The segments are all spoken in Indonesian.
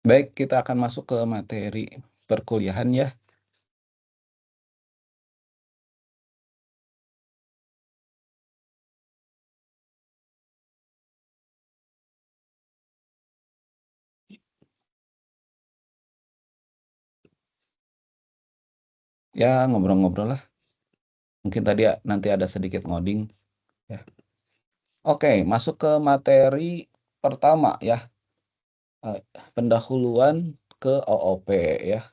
Baik, kita akan masuk ke materi perkuliahan ya. Ya, ngobrol-ngobrol lah. Mungkin tadi nanti ada sedikit ngoding ya. Oke, masuk ke materi pertama ya. Pendahuluan ke OOP ya.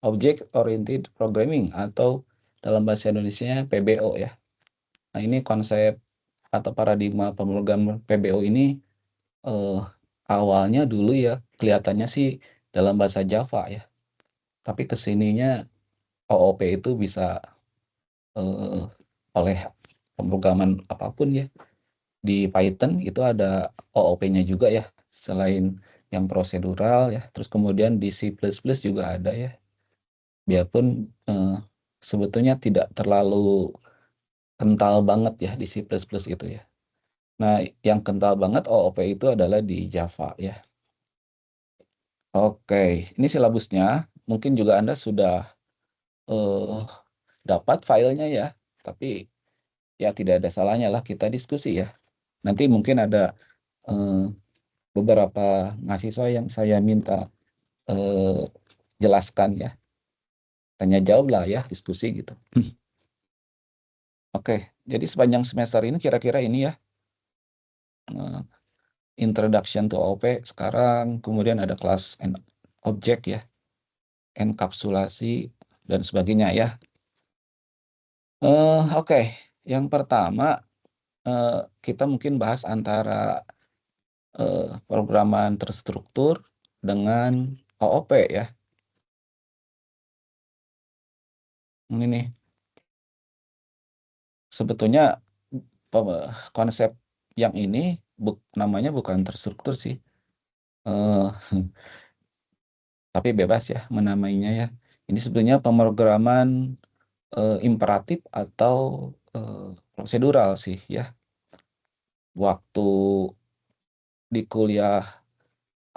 Object Oriented Programming atau dalam bahasa Indonesia PBO ya. Nah, ini konsep atau paradigma pemrograman PBO ini eh, awalnya dulu ya kelihatannya sih dalam bahasa Java ya. Tapi kesininya OOP itu bisa eh, oleh pemrograman apapun ya. Di Python itu ada OOP-nya juga ya, selain yang prosedural ya. Terus kemudian di C++ juga ada ya. Biarpun sebetulnya tidak terlalu kental banget ya di C++ itu ya. Nah, yang kental banget OOP itu adalah di Java ya. Oke, ini silabusnya. Mungkin juga Anda sudah eh, dapat filenya ya, tapi ya tidak ada salahnya lah kita diskusi ya. Nanti mungkin ada eh, beberapa mahasiswa yang saya minta eh, jelaskan ya. Tanya jawab lah ya, diskusi gitu. Oke, jadi sepanjang semester ini kira-kira ini ya, eh, introduction to OP sekarang, kemudian ada kelas objek ya, enkapsulasi dan sebagainya ya. Oke, yang pertama eh, kita mungkin bahas antara programan terstruktur dengan OOP ya. Ini nih, sebetulnya konsep yang ini namanya bukan terstruktur sih, eh, tapi bebas ya menamainya ya. Ini sebenarnya pemrograman imperatif atau prosedural sih ya. Waktu di kuliah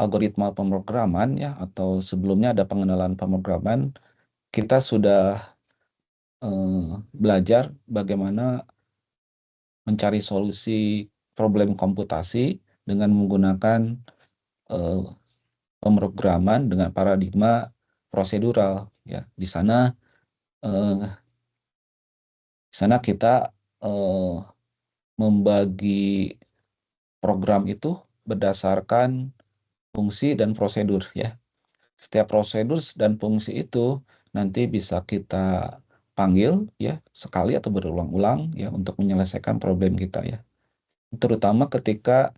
algoritma pemrograman ya atau sebelumnya ada pengenalan pemrograman, kita sudah belajar bagaimana mencari solusi problem komputasi dengan menggunakan eh, pemrograman dengan paradigma prosedural ya. Di sana kita eh, membagi program itu berdasarkan fungsi dan prosedur ya. Setiap prosedur dan fungsi itu nanti bisa kita panggil ya sekali atau berulang-ulang ya untuk menyelesaikan problem kita ya. Terutama ketika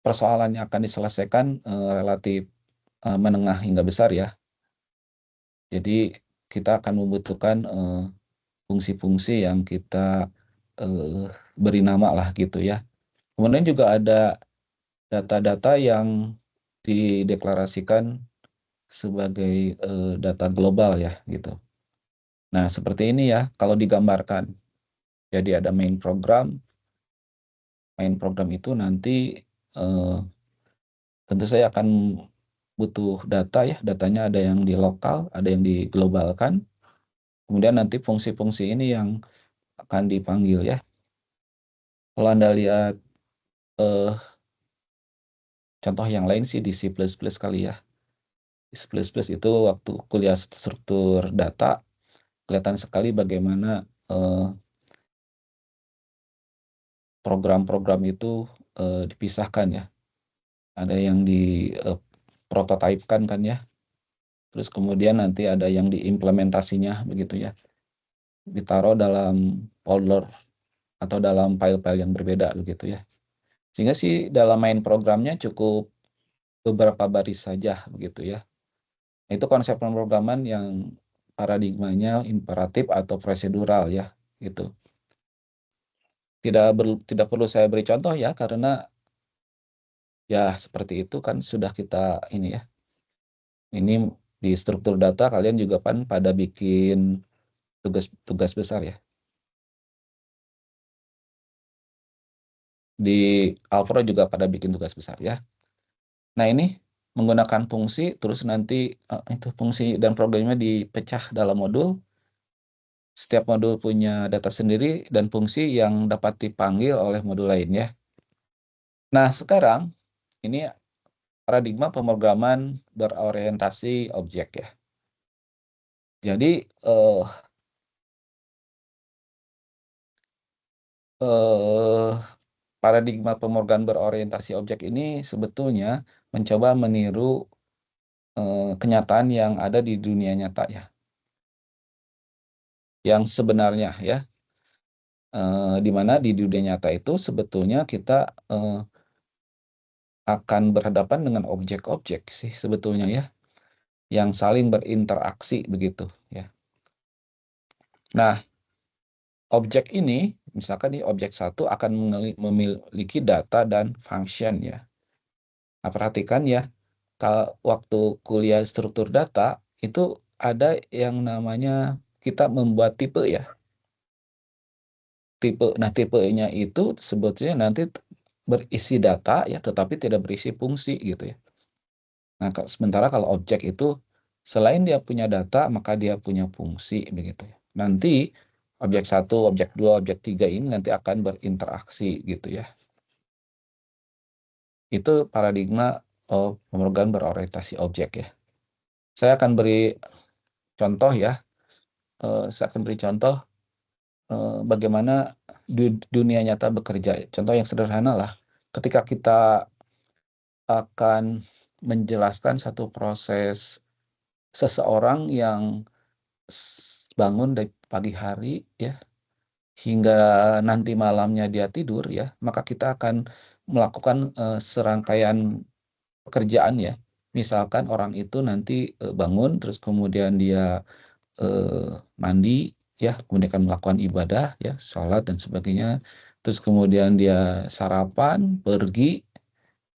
persoalan yang akan diselesaikan relatif menengah hingga besar ya. Jadi kita akan membutuhkan fungsi-fungsi yang kita eh, beri nama lah gitu ya. Kemudian juga ada data-data yang dideklarasikan sebagai data global ya gitu. Nah, seperti ini ya kalau digambarkan. Jadi ada main program. Main program itu nanti eh, tentu saya akan butuh data ya. Datanya ada yang di lokal, ada yang diglobalkan. Kemudian nanti fungsi-fungsi ini yang akan dipanggil ya. Kalau Anda lihat eh, contoh yang lain sih di C++ kali ya. Di C++ itu waktu kuliah struktur data, kelihatan sekali bagaimana eh, program-program itu dipisahkan ya. Ada yang di prototipekan kan ya. Terus kemudian nanti ada yang diimplementasinya begitu ya. Ditaruh dalam folder atau dalam file-file yang berbeda begitu ya. Sehingga sih dalam main programnya cukup beberapa baris saja begitu ya. Itu konsep pemrograman yang paradigmanya imperatif atau prosedural ya gitu. Tidak perlu saya beri contoh ya karena ya seperti itu kan sudah kita ini ya. Ini di struktur data kalian juga kan pada bikin tugas besar ya. Di Alpro juga pada bikin tugas besar ya. Nah, ini menggunakan fungsi, terus nanti, itu fungsi dan programnya dipecah dalam modul. Setiap modul punya data sendiri dan fungsi yang dapat dipanggil oleh modul lain ya. Nah sekarang, ini paradigma pemrograman berorientasi objek ya. Jadi, eh, eh, paradigma pemrograman berorientasi objek ini sebetulnya mencoba meniru kenyataan yang ada di dunia nyata ya. Yang sebenarnya ya, di mana di dunia nyata itu sebetulnya kita akan berhadapan dengan objek-objek sih sebetulnya ya, yang saling berinteraksi begitu ya. Nah, objek ini, misalkan nih objek satu akan memiliki data dan function ya. Nah, perhatikan ya, kalau waktu kuliah struktur data itu ada yang namanya kita membuat tipe ya. Nah, tipenya itu sebetulnya nanti berisi data ya, tetapi tidak berisi fungsi gitu ya. Nah, sementara kalau objek itu selain dia punya data, maka dia punya fungsi begitu ya. Nanti objek satu, objek dua, objek tiga ini nanti akan berinteraksi gitu ya. Itu paradigma pemrograman berorientasi objek ya. Saya akan beri contoh ya. Saya akan beri contoh bagaimana dunia nyata bekerja. Contoh yang sederhana lah. Ketika kita akan menjelaskan satu proses seseorang yang bangun dari pagi hari ya, hingga nanti malamnya dia tidur ya, maka kita akan melakukan, serangkaian pekerjaan ya. Misalkan orang itu nanti, bangun, terus kemudian dia, mandi ya, kemudian akan melakukan ibadah ya, sholat dan sebagainya. Terus kemudian dia sarapan, pergi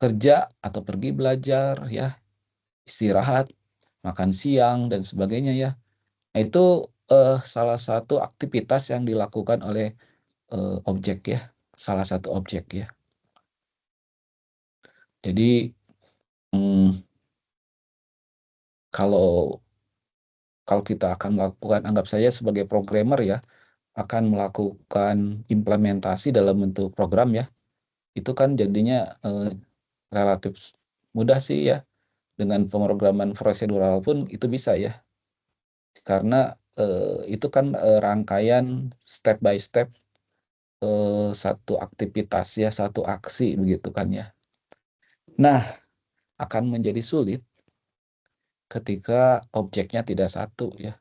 kerja atau pergi belajar ya, istirahat, makan siang dan sebagainya ya. Nah itu, salah satu aktivitas yang dilakukan oleh, objek ya, salah satu objek ya. Jadi, mmm, kalau kalau kita akan melakukan, anggap saja sebagai programmer ya, akan melakukan implementasi dalam bentuk program ya, itu kan jadinya, relatif mudah sih ya, dengan pemrograman prosedural pun itu bisa ya. Karena, itu kan, rangkaian step by step, satu aktivitas ya, satu aksi begitu kan ya. Nah, akan menjadi sulit ketika objeknya tidak satu ya.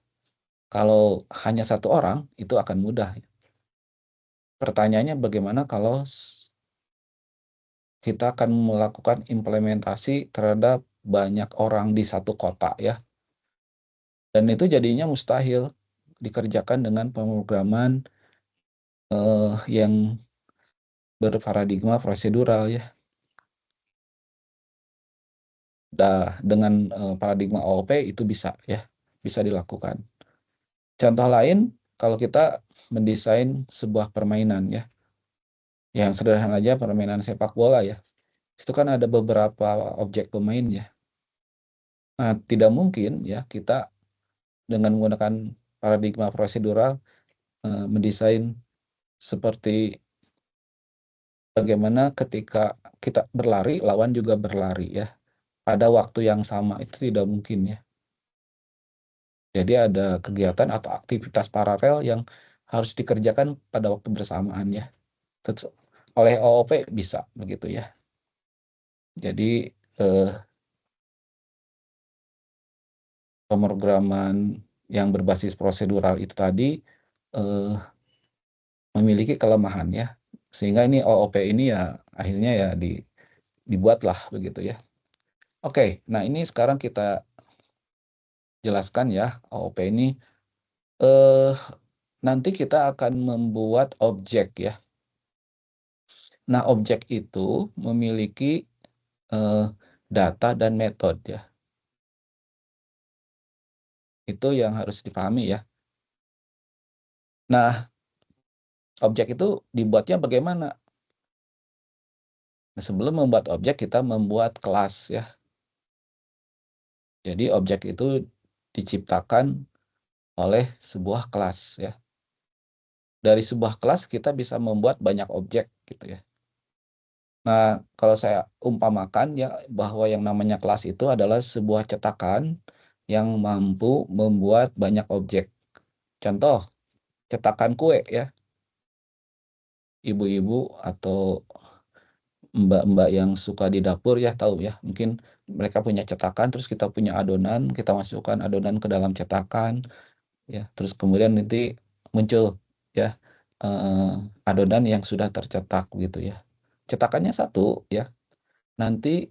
Kalau hanya satu orang, itu akan mudah. Pertanyaannya bagaimana kalau kita akan melakukan implementasi terhadap banyak orang di satu kota ya, dan itu jadinya mustahil dikerjakan dengan pemrograman, yang berparadigma prosedural ya. Dengan, paradigma OOP itu bisa ya, bisa dilakukan. Contoh lain, kalau kita mendesain sebuah permainan ya, yang sederhana aja permainan sepak bola ya, itu kan ada beberapa objek pemain ya. Nah, tidak mungkin ya kita dengan menggunakan paradigma prosedural, mendesain seperti bagaimana ketika kita berlari, lawan juga berlari ya, pada waktu yang sama, itu tidak mungkin ya. Jadi ada kegiatan atau aktivitas paralel yang harus dikerjakan pada waktu bersamaan ya. Oleh OOP bisa begitu ya. Jadi, pemrograman yang berbasis prosedural itu tadi, eee, memiliki kelemahan ya, sehingga ini OOP ini ya akhirnya ya dibuatlah begitu ya. Oke, nah ini sekarang kita jelaskan ya OOP ini, eee, nanti kita akan membuat objek ya. Nah objek itu memiliki, eee, data dan metode ya. Itu yang harus dipahami ya. Nah, objek itu dibuatnya bagaimana? Nah, sebelum membuat objek kita membuat kelas ya. Jadi objek itu diciptakan oleh sebuah kelas ya. Dari sebuah kelas kita bisa membuat banyak objek gitu ya. Nah, kalau saya umpamakan ya bahwa yang namanya kelas itu adalah sebuah cetakan yang mampu membuat banyak objek. Contoh, cetakan kue ya. Ibu-ibu atau mbak-mbak yang suka di dapur ya tahu ya, mungkin mereka punya cetakan, terus kita punya adonan, kita masukkan adonan ke dalam cetakan, ya, terus kemudian nanti muncul ya, adonan yang sudah tercetak gitu ya. Cetakannya satu ya, nanti,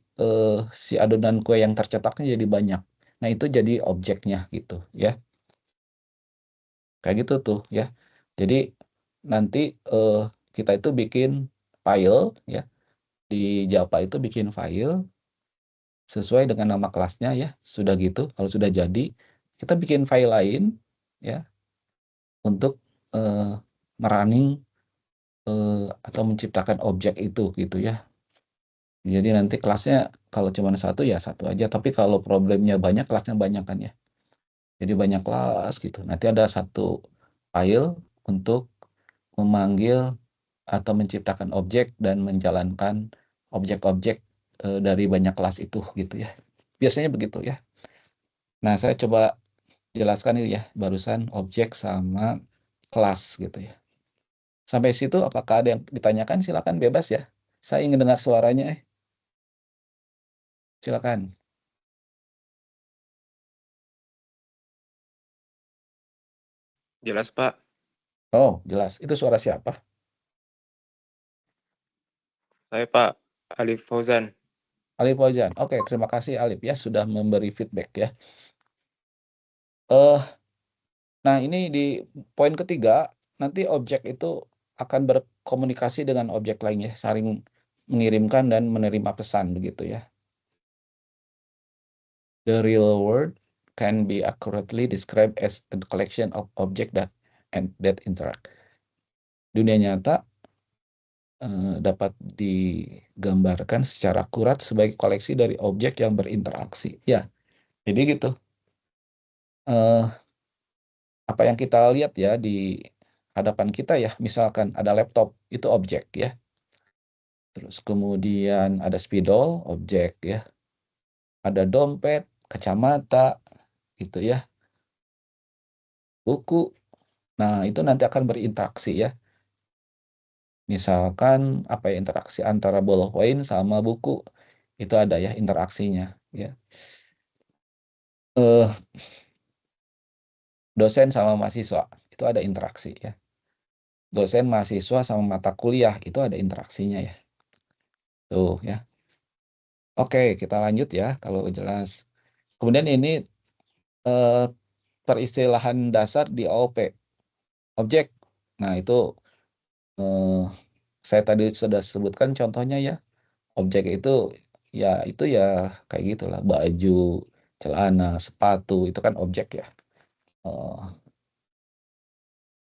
si adonan kue yang tercetaknya jadi banyak. Nah itu jadi objeknya gitu ya, kayak gitu tuh ya. Jadi nanti, kita itu bikin file ya, di Java itu bikin file sesuai dengan nama kelasnya ya, sudah gitu kalau sudah jadi, kita bikin file lain ya untuk, running, atau menciptakan objek itu gitu ya. Jadi nanti kelasnya kalau cuma satu ya satu aja, tapi kalau problemnya banyak, kelasnya banyak kan ya. Jadi banyak kelas gitu, nanti ada satu file untuk memanggil atau menciptakan objek dan menjalankan objek-objek, dari banyak kelas itu gitu ya. Biasanya begitu ya. Nah, saya coba jelaskan ini ya, barusan objek sama kelas gitu ya. Sampai situ apakah ada yang ditanyakan? Silakan bebas ya. Saya ingin dengar suaranya, silakan. Jelas, Pak. Oh, jelas. Itu suara siapa? Saya Pak Alif Fauzan. Alif Fauzan. Oke, terima kasih Alif ya sudah memberi feedback ya. Eh, nah ini di poin ketiga, nanti objek itu akan berkomunikasi dengan objek lainnya, saling mengirimkan dan menerima pesan begitu ya. The real world can be accurately described as a collection of objects that interact. Dunia nyata dapat digambarkan secara akurat sebagai koleksi dari objek yang berinteraksi. Ya, jadi gitu. Apa yang kita lihat ya di hadapan kita ya, misalkan ada laptop, itu objek ya. Terus kemudian ada spidol, objek ya. Ada dompet, kacamata, gitu ya. Buku. Nah, itu nanti akan berinteraksi ya. Misalkan apa ya interaksi antara ballpoint sama buku. Itu ada ya interaksinya ya. Eh dosen sama mahasiswa itu ada interaksi ya. Dosen mahasiswa sama mata kuliah itu ada interaksinya ya. Tuh ya. Oke, kita lanjut ya kalau jelas. Kemudian ini eh, peristilahan dasar di OOP, objek. Nah, eh, saya tadi sudah sebutkan contohnya ya. Objek itu ya kayak gitulah, baju, celana, sepatu itu kan objek ya. Eh,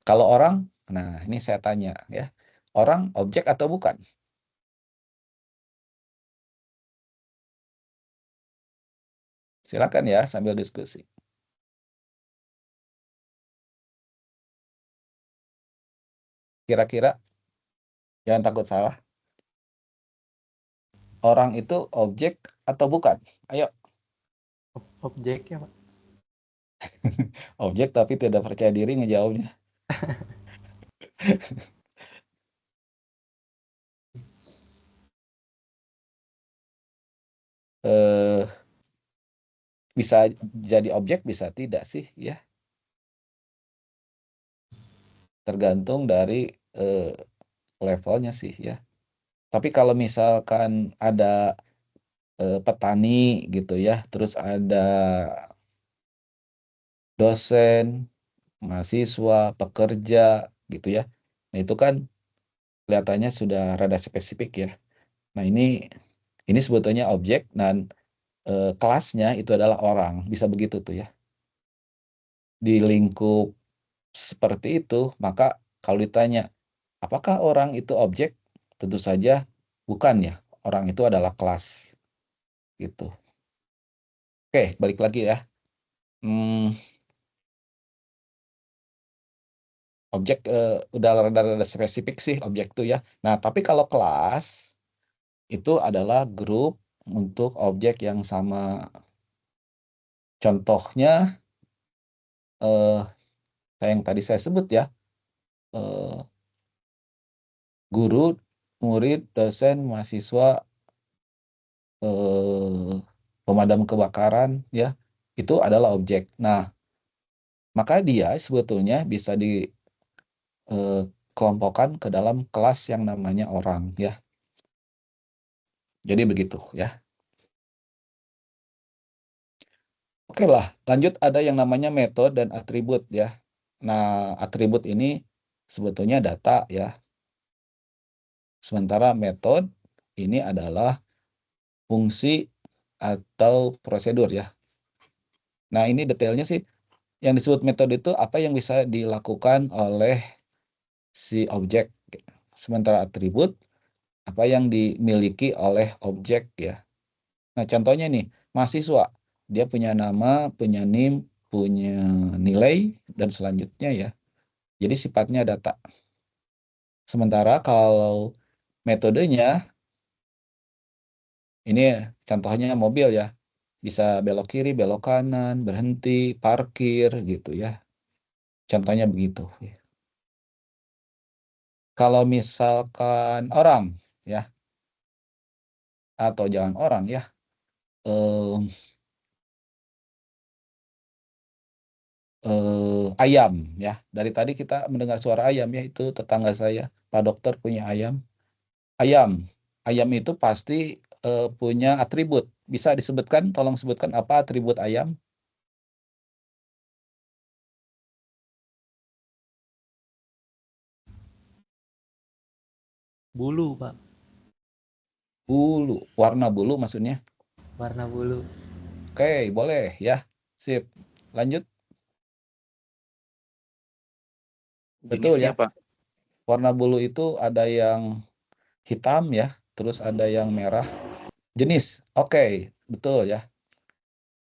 kalau orang, nah ini saya tanya ya. Orang objek atau bukan? Silakan ya sambil diskusi. Kira-kira jangan takut salah. Orang itu objek atau bukan? Ayo, Objek ya Pak. objek tapi tidak percaya diri ngejawabnya. Eh, bisa jadi objek, bisa tidak sih ya. Tergantung dari levelnya sih ya. Tapi kalau misalkan ada petani gitu ya, terus ada dosen, mahasiswa, pekerja gitu ya. Nah, itu kan kelihatannya sudah rada spesifik ya. Nah, ini sebetulnya objek dan kelasnya itu adalah orang, bisa begitu tuh ya. Di lingkup seperti itu, maka kalau ditanya, apakah orang itu objek? Tentu saja bukan ya. Orang itu adalah kelas gitu. Oke, balik lagi ya. Objek udah rada-rada spesifik sih objek tuh ya. Nah, tapi kalau kelas itu adalah grup untuk objek yang sama. Contohnya kayak yang tadi saya sebut ya, guru, murid, dosen, mahasiswa, pemadam kebakaran ya, itu adalah objek. Nah, maka dia sebetulnya bisa dikelompokkan ke dalam kelas yang namanya orang ya. Jadi begitu ya. Oke lah, lanjut ada yang namanya metode dan atribut ya. Nah, atribut ini sebetulnya data ya. Sementara metode ini adalah fungsi atau prosedur ya. Nah, ini detailnya sih yang disebut metode itu apa yang bisa dilakukan oleh si objek. Sementara atribut apa yang dimiliki oleh objek ya. Nah, contohnya nih, mahasiswa. Dia punya nama, punya NIM, punya nilai, dan selanjutnya ya. Jadi sifatnya data. Sementara kalau metodenya, ini contohnya mobil ya. Bisa belok kiri, belok kanan, berhenti, parkir gitu ya. Contohnya begitu. Kalau misalkan orang ya, atau jangan orang ya, ayam ya. Dari tadi kita mendengar suara ayam ya, itu tetangga saya, Pak Dokter punya ayam. Ayam, ayam itu pasti punya atribut. Bisa disebutkan, tolong sebutkan apa atribut ayam? Bulu, Pak. Bulu, warna bulu maksudnya. Warna bulu. Oke, boleh ya. Sip. Lanjut. Betul Jenisnya, ya. Pak. Warna bulu itu ada yang hitam ya, terus ada yang merah. Jenis. Oke, betul ya.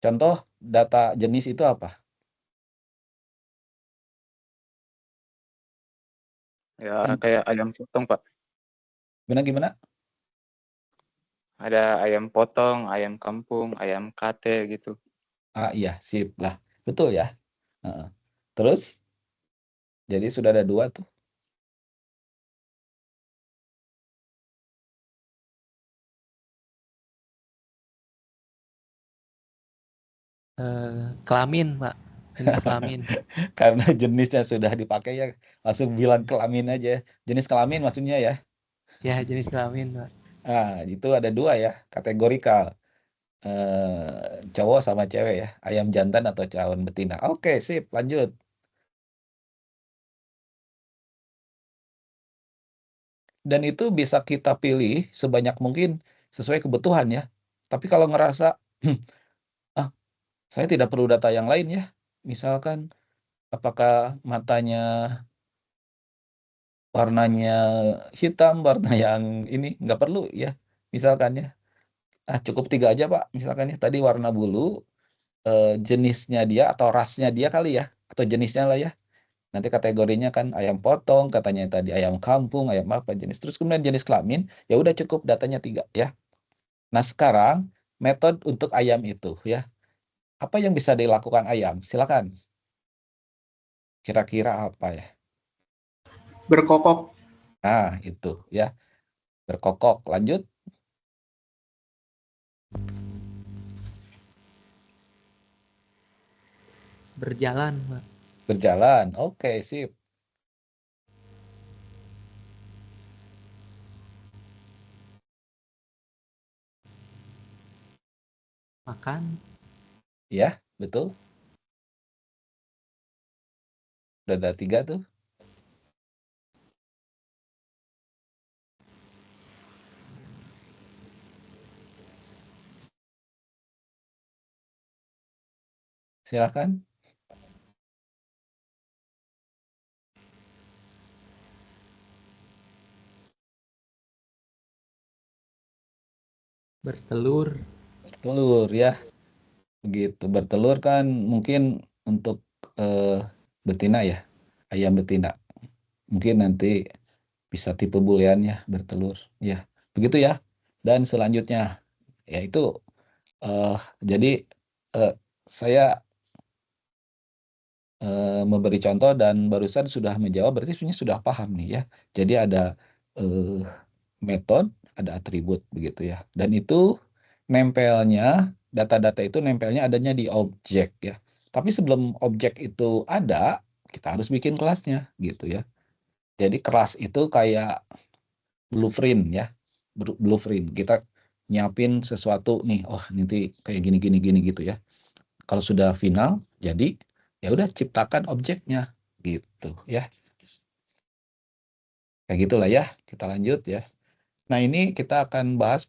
Contoh data jenis itu apa? Ya, kayak ayam potong, Pak. Gimana? Ada ayam potong, ayam kampung, ayam kate gitu. Ah iya, sip lah. Betul ya. Heeh. Terus, jadi sudah ada 2 tuh. Kelamin, Pak. Jenis kelamin. Karena jenisnya sudah dipakai ya, langsung bilang kelamin aja. Jenis kelamin maksudnya ya. Ya, jenis kelamin, Pak. Nah, itu ada 2 ya, kategorikal. Cowok sama cewek ya, ayam jantan atau calon betina. Oke, sip, lanjut. Dan itu bisa kita pilih sebanyak mungkin sesuai kebutuhan ya. Tapi kalau ngerasa, ah, saya tidak perlu data yang lain ya. Misalkan apakah matanya warnanya hitam, warna yang ini nggak perlu ya. Misalkan ya. Cukup 3 aja Pak. Misalkan ya tadi warna bulu, jenisnya dia atau rasnya dia kali ya, atau jenisnya lah ya. Nanti kategorinya kan ayam potong, katanya tadi ayam kampung, ayam apa jenis. Terus kemudian jenis kelamin, ya udah cukup datanya 3 ya. Nah, sekarang metode untuk ayam itu ya. Apa yang bisa dilakukan ayam? Silakan. Kira-kira apa ya? Berkokok. Nah, itu ya. Berkokok. Lanjut. Berjalan, Pak. Berjalan. Oke, sip. Makan. Ya, betul. Udah ada 3 tuh. Silakan. Bertelur. Bertelur ya. begitu. Bertelur kan mungkin untuk betina ya, ayam betina. Mungkin nanti bisa tipe boolean ya, bertelur. Ya, begitu ya. Dan selanjutnya yaitu jadi saya memberi contoh dan barusan sudah menjawab, berarti sebenarnya sudah paham nih ya. Jadi ada method, ada atribut begitu ya. Dan itu nempelnya, data-data itu nempelnya adanya di objek ya. Tapi sebelum objek itu ada, kita harus bikin kelasnya gitu ya. Jadi kelas itu kayak blueprint ya. Blueprint. Kita nyiapin sesuatu nih, oh nanti kayak gini gini gini gitu ya. Kalau sudah final, jadi ya udah ciptakan objeknya gitu ya. Kayak gitulah ya. Kita lanjut ya. Nah, ini kita akan bahas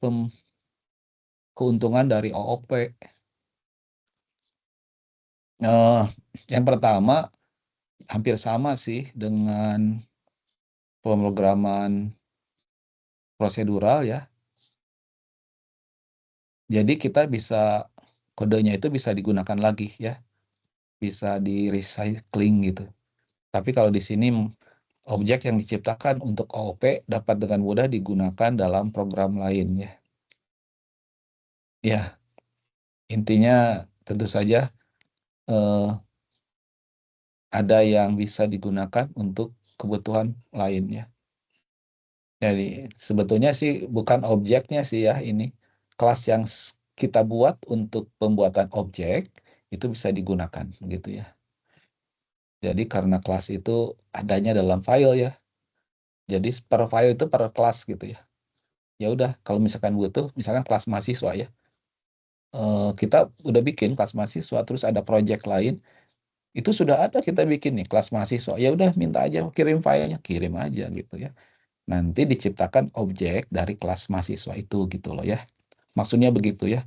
keuntungan dari OOP. Yang pertama hampir sama sih dengan pemrograman prosedural ya. Jadi kita bisa kodenya itu bisa digunakan lagi ya, bisa di recycling gitu. Tapi kalau di sini objek yang diciptakan untuk OOP dapat dengan mudah digunakan dalam program lain ya. Ya, intinya tentu saja ada yang bisa digunakan untuk kebutuhan lain ya. Jadi sebetulnya sih bukan objeknya sih ya ini. Kelas yang kita buat untuk pembuatan objek itu bisa digunakan gitu ya. Jadi karena kelas itu adanya dalam file ya. Jadi per file itu per kelas gitu ya. Ya udah kalau misalkan butuh misalkan kelas mahasiswa ya. Kita udah bikin kelas mahasiswa terus ada project lain itu sudah ada kita bikin nih kelas mahasiswa. Ya udah minta aja kirim filenya, kirim aja gitu ya. Nanti diciptakan objek dari kelas mahasiswa itu gitu loh ya. Maksudnya begitu ya.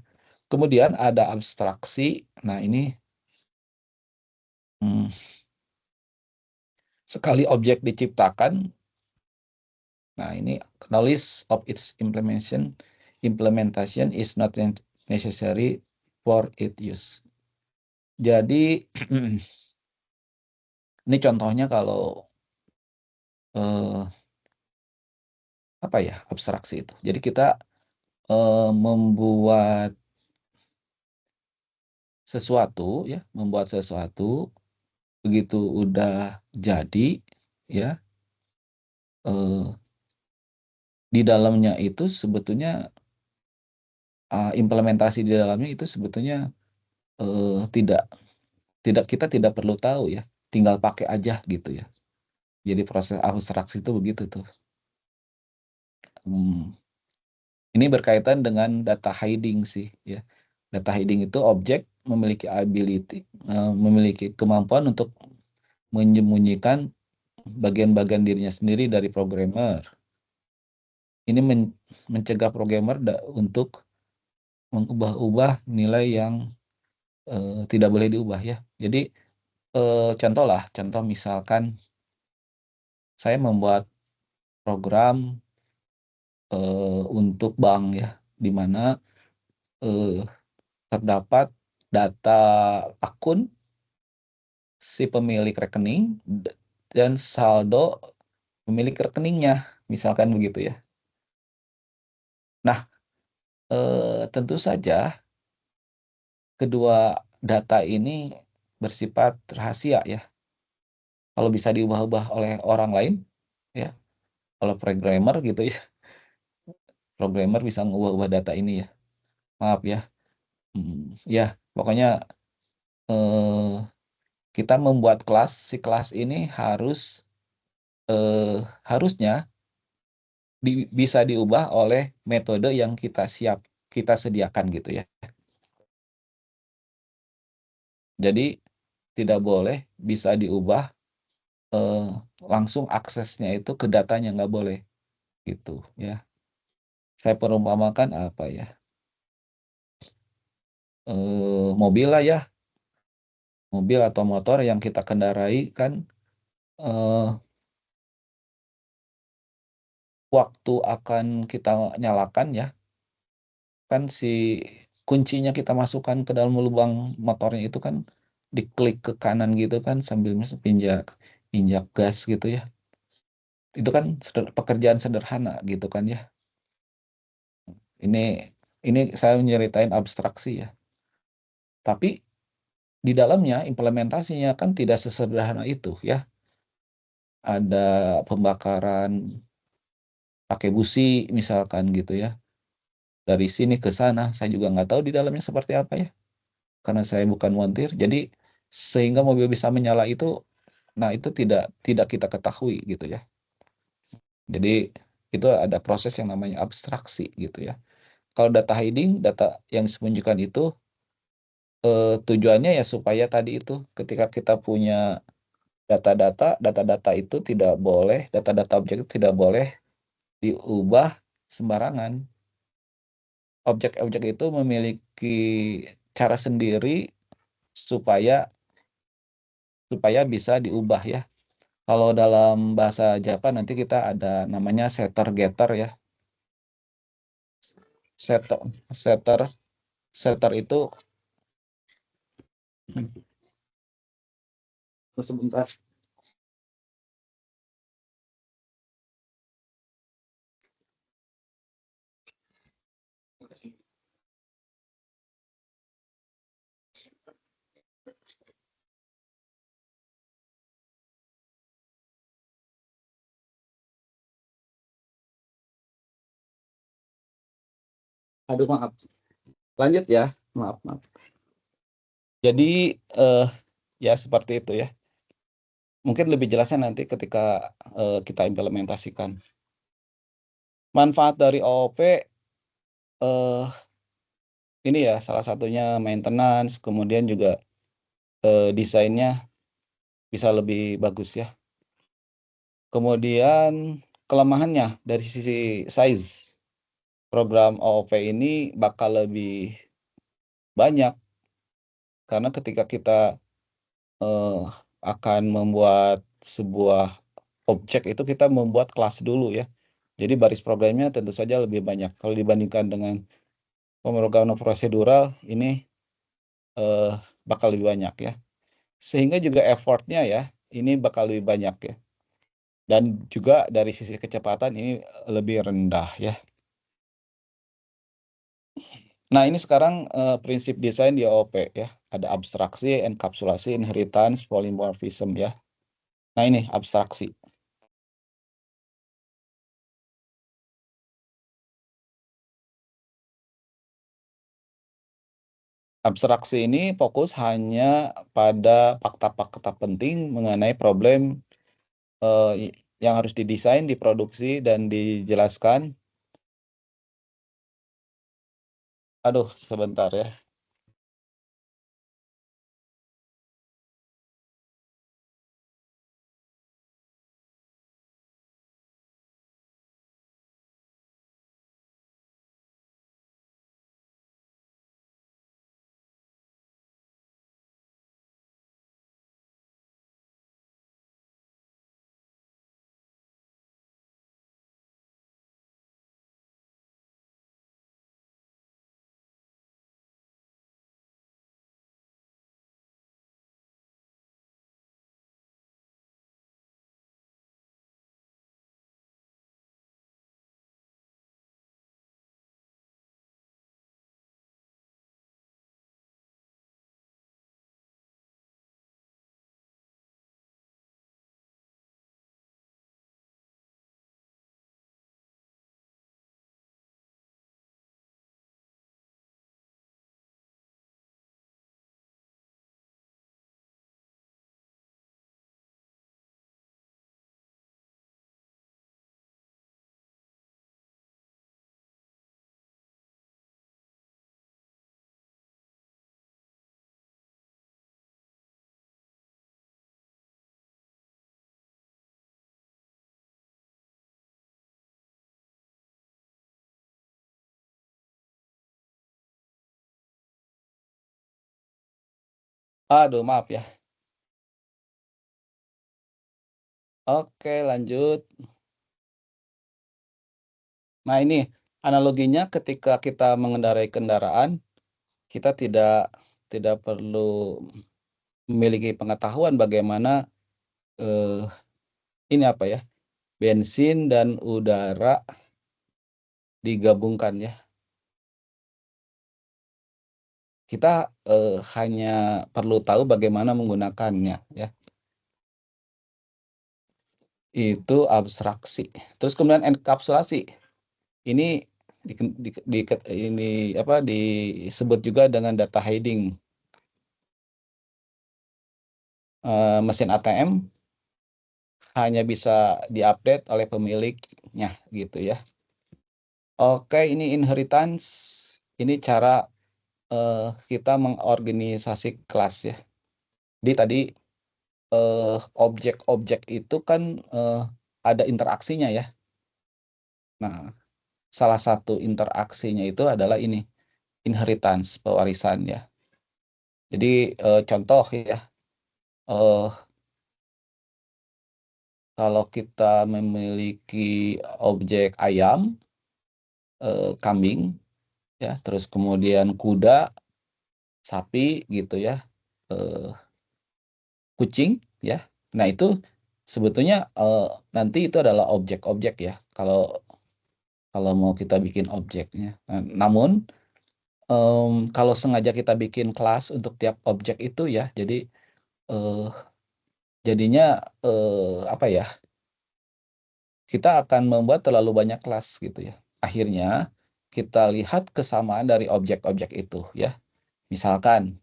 Kemudian ada abstraksi. Nah ini sekali objek diciptakan, nah ini knowledge of its implementation is not necessary for its use. Jadi ini contohnya kalau apa ya abstraksi itu. Jadi kita membuat sesuatu ya, membuat sesuatu begitu udah jadi ya di dalamnya itu sebetulnya implementasi di dalamnya itu sebetulnya kita tidak perlu tahu ya, tinggal pakai aja gitu ya. Jadi proses abstraksi itu begitu tuh. Ini berkaitan dengan data hiding sih ya. Data hiding itu objek memiliki kemampuan untuk menyembunyikan bagian-bagian dirinya sendiri dari programmer. Ini mencegah programmer untuk mengubah-ubah nilai yang tidak boleh diubah ya. Jadi contoh misalkan saya membuat program untuk bank ya, di mana terdapat data akun si pemilik rekening dan saldo pemilik rekeningnya, misalkan begitu ya. Nah, tentu saja kedua data ini bersifat rahasia ya. Kalau bisa diubah-ubah oleh orang lain, ya, kalau programmer gitu ya, programmer bisa mengubah-ubah data ini ya. Maaf ya, ya pokoknya kita membuat kelas, si kelas ini harusnya bisa diubah oleh metode yang kita sediakan gitu ya. Jadi tidak boleh bisa diubah langsung aksesnya itu ke datanya nggak boleh gitu ya. Saya perumpamakan apa ya? Mobil lah ya. Mobil atau motor yang kita kendarai kan waktu akan kita nyalakan ya. Kan si kuncinya kita masukkan ke dalam lubang motornya itu kan diklik ke kanan gitu kan sambil injak gas gitu ya. Itu kan pekerjaan sederhana gitu kan ya. Ini saya nyeritain abstraksi ya. Tapi di dalamnya implementasinya kan tidak sesederhana itu ya. Ada pembakaran pakai busi misalkan gitu ya. Dari sini ke sana, saya juga nggak tahu di dalamnya seperti apa ya. Karena saya bukan montir, jadi sehingga mobil bisa menyala itu, nah itu tidak kita ketahui gitu ya. Jadi itu ada proses yang namanya abstraksi gitu ya. Kalau data hiding, data yang disembunyikan itu tujuannya ya supaya tadi itu ketika kita punya data-data itu tidak boleh, data-data objek itu tidak boleh diubah sembarangan. Objek-objek itu memiliki cara sendiri supaya bisa diubah ya. Kalau dalam bahasa Jepang nanti kita ada namanya setter getter ya. Setter setter setter itu sebentar. Aduh maaf. Lanjut ya. Maaf. Jadi ya seperti itu ya. Mungkin lebih jelasnya nanti ketika kita implementasikan. Manfaat dari OOP ini ya salah satunya maintenance, kemudian juga desainnya bisa lebih bagus ya. Kemudian kelemahannya dari sisi size, program OOP ini bakal lebih banyak karena ketika kita akan membuat sebuah objek itu kita membuat kelas dulu ya. Jadi baris programnya tentu saja lebih banyak. Kalau dibandingkan dengan pemrograman prosedural ini bakal lebih banyak ya. Sehingga juga effortnya ya ini bakal lebih banyak ya. Dan juga dari sisi kecepatan ini lebih rendah ya. Nah ini sekarang prinsip desain di OOP ya. Ada abstraksi, enkapsulasi, inheritance, polymorphism ya. Nah ini abstraksi. Abstraksi ini fokus hanya pada fakta-fakta penting mengenai problem yang harus didesain, diproduksi, dan dijelaskan. Aduh, sebentar ya. Aduh, maaf ya. Oke, lanjut. Nah ini analoginya ketika kita mengendarai kendaraan, kita tidak perlu memiliki pengetahuan bagaimana ini apa ya, bensin dan udara digabungkan ya. Kita hanya perlu tahu bagaimana menggunakannya ya. Itu abstraksi. Terus kemudian enkapsulasi. Ini disebut juga dengan data hiding. Mesin ATM hanya bisa diupdate oleh pemiliknya gitu ya. Oke, ini inheritance. Ini cara kita mengorganisasi kelas ya. Jadi tadi objek-objek itu kan ada interaksinya ya. Nah, salah satu interaksinya itu adalah ini, inheritance, pewarisan ya. Jadi contoh ya, kalau kita memiliki objek ayam, kambing, ya, terus kemudian kuda, sapi gitu ya, kucing ya. Nah itu sebetulnya nanti itu adalah objek-objek ya. Kalau mau kita bikin objeknya. Namun kalau sengaja kita bikin kelas untuk tiap objek itu ya, jadi jadinya apa ya? Kita akan membuat terlalu banyak kelas gitu ya. Akhirnya kita lihat kesamaan dari objek-objek itu ya. Misalkan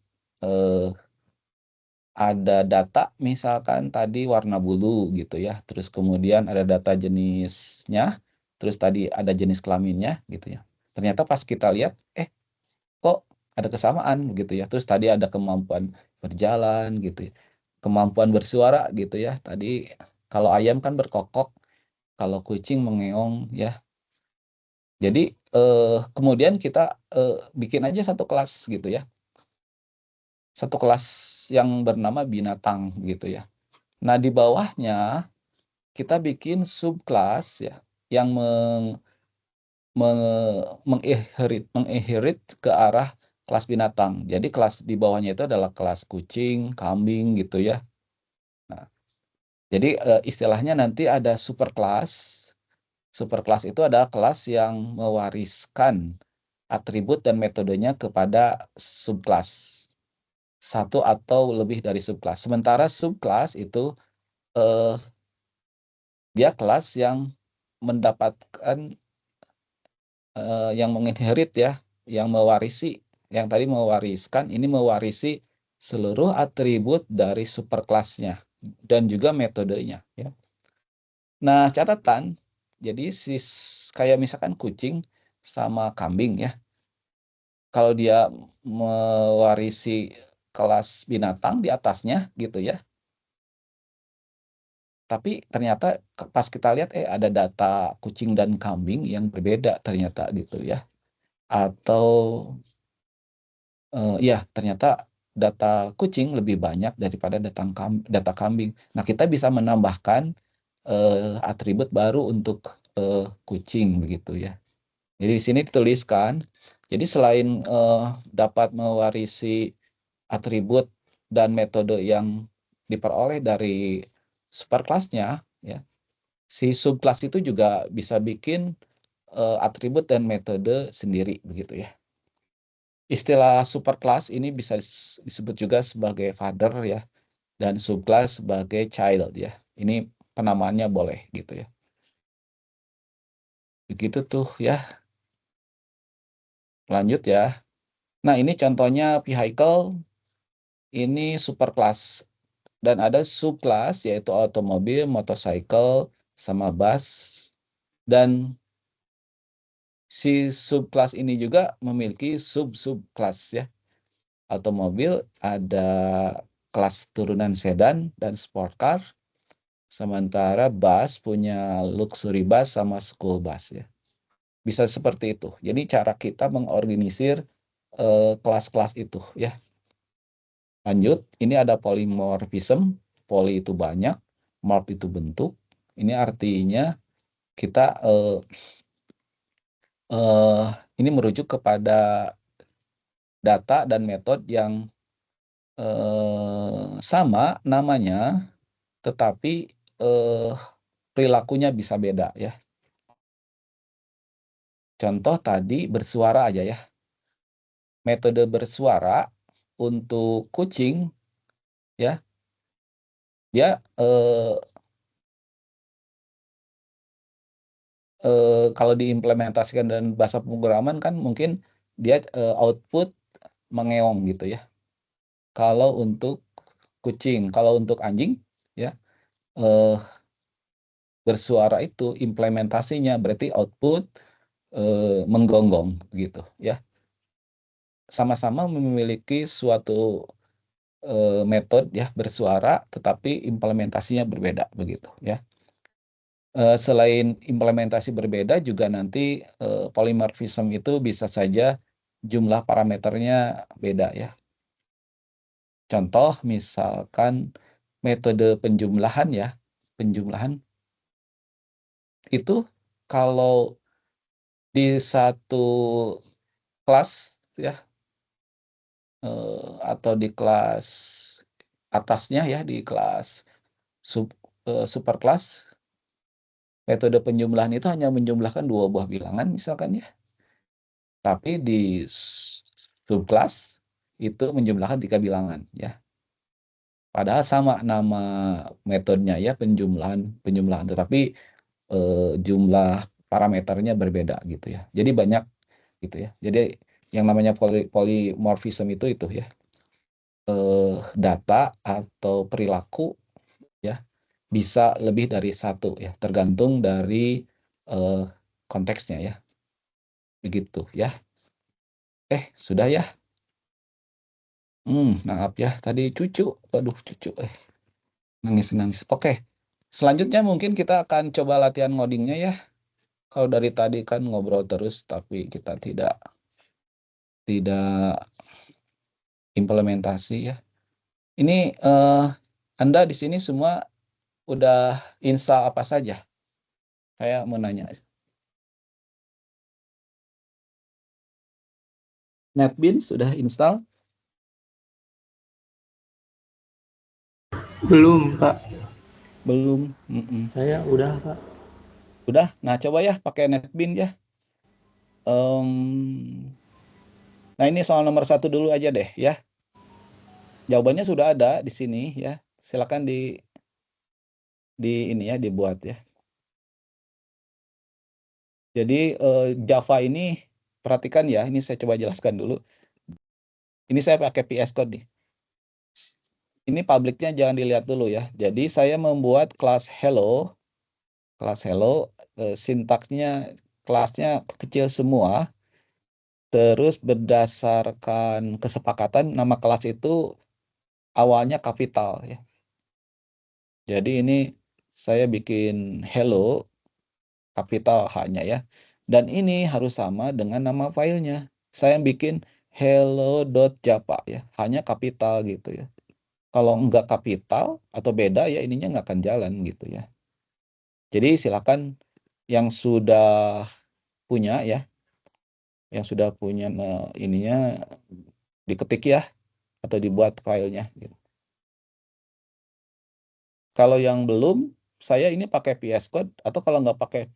ada data misalkan tadi warna bulu gitu ya, terus kemudian ada data jenisnya, terus tadi ada jenis kelaminnya gitu ya. Ternyata pas kita lihat, kok ada kesamaan gitu ya. Terus tadi ada kemampuan berjalan gitu ya, kemampuan bersuara gitu ya. Tadi kalau ayam kan berkokok, kalau kucing mengeong ya. Jadi kemudian kita bikin aja satu kelas gitu ya. Satu kelas yang bernama binatang gitu ya. Nah, di bawahnya kita bikin subkelas ya yang menginherit ke arah kelas binatang. Jadi kelas di bawahnya itu adalah kelas kucing, kambing gitu ya. Nah, jadi istilahnya nanti ada superkelas. Superkelas itu adalah kelas yang mewariskan atribut dan metodenya kepada subkelas. Satu atau lebih dari subkelas. Sementara subkelas itu dia kelas yang mendapatkan yang menginherit ya, yang mewarisi, yang tadi mewariskan, ini mewarisi seluruh atribut dari superkelasnya dan juga metodenya ya. Nah, catatan, jadi kayak misalkan kucing sama kambing ya. Kalau dia mewarisi kelas binatang di atasnya gitu ya. Tapi ternyata pas kita lihat ada data kucing dan kambing yang berbeda ternyata gitu ya. Atau ya ternyata data kucing lebih banyak daripada data kambing. Nah, kita bisa menambahkan atribut baru untuk kucing begitu ya. Jadi di sini dituliskan, jadi selain dapat mewarisi atribut dan metode yang diperoleh dari superkelasnya, ya, si subkelas itu juga bisa bikin atribut dan metode sendiri begitu ya. Istilah superkelas ini bisa disebut juga sebagai father ya, dan subkelas sebagai child ya. Ini penamaannya boleh gitu ya. Begitu tuh ya. Lanjut ya. Nah, ini contohnya vehicle, ini superkelas. Dan ada subkelas yaitu otomobil, motorcycle, sama bus. Dan si subkelas ini juga memiliki sub-subkelas ya. Otomobil ada kelas turunan sedan dan sport car. Sementara bus punya luxury bus sama school bus ya. Bisa seperti itu. Jadi cara kita mengorganisir kelas-kelas itu ya. Lanjut, ini ada polymorphism. Poly itu banyak, morph itu bentuk. Ini artinya kita ini merujuk kepada data dan metode yang sama namanya, tetapi perilakunya bisa beda ya. Contoh tadi bersuara aja ya. Metode bersuara untuk kucing ya, dia kalau diimplementasikan dalam bahasa pemrograman kan mungkin dia output mengeong gitu ya. Kalau untuk kucing, kalau untuk anjing ya bersuara itu implementasinya berarti output menggonggong gitu ya. Sama-sama memiliki suatu metode ya bersuara, tetapi implementasinya berbeda begitu ya. Selain implementasi berbeda juga nanti polymorphism itu bisa saja jumlah parameternya beda ya. Contoh misalkan metode penjumlahan ya, penjumlahan itu kalau di satu kelas ya atau di kelas atasnya ya, di kelas super kelas, metode penjumlahan itu hanya menjumlahkan 2 buah bilangan misalkan ya. Tapi di subkelas itu menjumlahkan 3 bilangan ya. Padahal sama nama metodenya ya, penjumlahan, tetapi jumlah parameternya berbeda gitu ya. Jadi banyak gitu ya. Jadi yang namanya polymorphism itu ya. Data atau perilaku ya bisa lebih dari satu ya, tergantung dari konteksnya ya. Begitu ya. Sudah ya. Maaf ya tadi cucu. Aduh cucu nangis. Oke. Selanjutnya mungkin kita akan coba latihan ngodingnya ya. Kalau dari tadi kan ngobrol terus tapi kita tidak implementasi ya. Ini Anda di sini semua udah install apa saja? Saya mau nanya. NetBeans sudah install? Belum, Pak. Belum. Saya udah, Pak. Udah. Nah, coba ya pakai NetBeans ya. Nah, ini soal nomor 1 dulu aja deh ya. Jawabannya sudah ada di sini ya. Silakan di ini ya, dibuat ya. Jadi Java ini perhatikan ya, ini saya coba jelaskan dulu. Ini saya pakai VS Code nih. Ini publiknya jangan dilihat dulu ya. Jadi saya membuat kelas hello, sintaksnya kelasnya kecil semua. Terus berdasarkan kesepakatan nama kelas itu awalnya kapital ya. Jadi ini saya bikin hello kapital H-nya ya. Dan ini harus sama dengan nama filenya. Saya bikin hello.java ya, hanya kapital gitu ya. Kalau enggak kapital atau beda ya ininya nggak akan jalan gitu ya. Jadi silakan yang sudah punya ya, yang sudah punya ininya diketik ya atau dibuat filenya. Gitu. Kalau yang belum, saya ini pakai VS Code atau kalau nggak pakai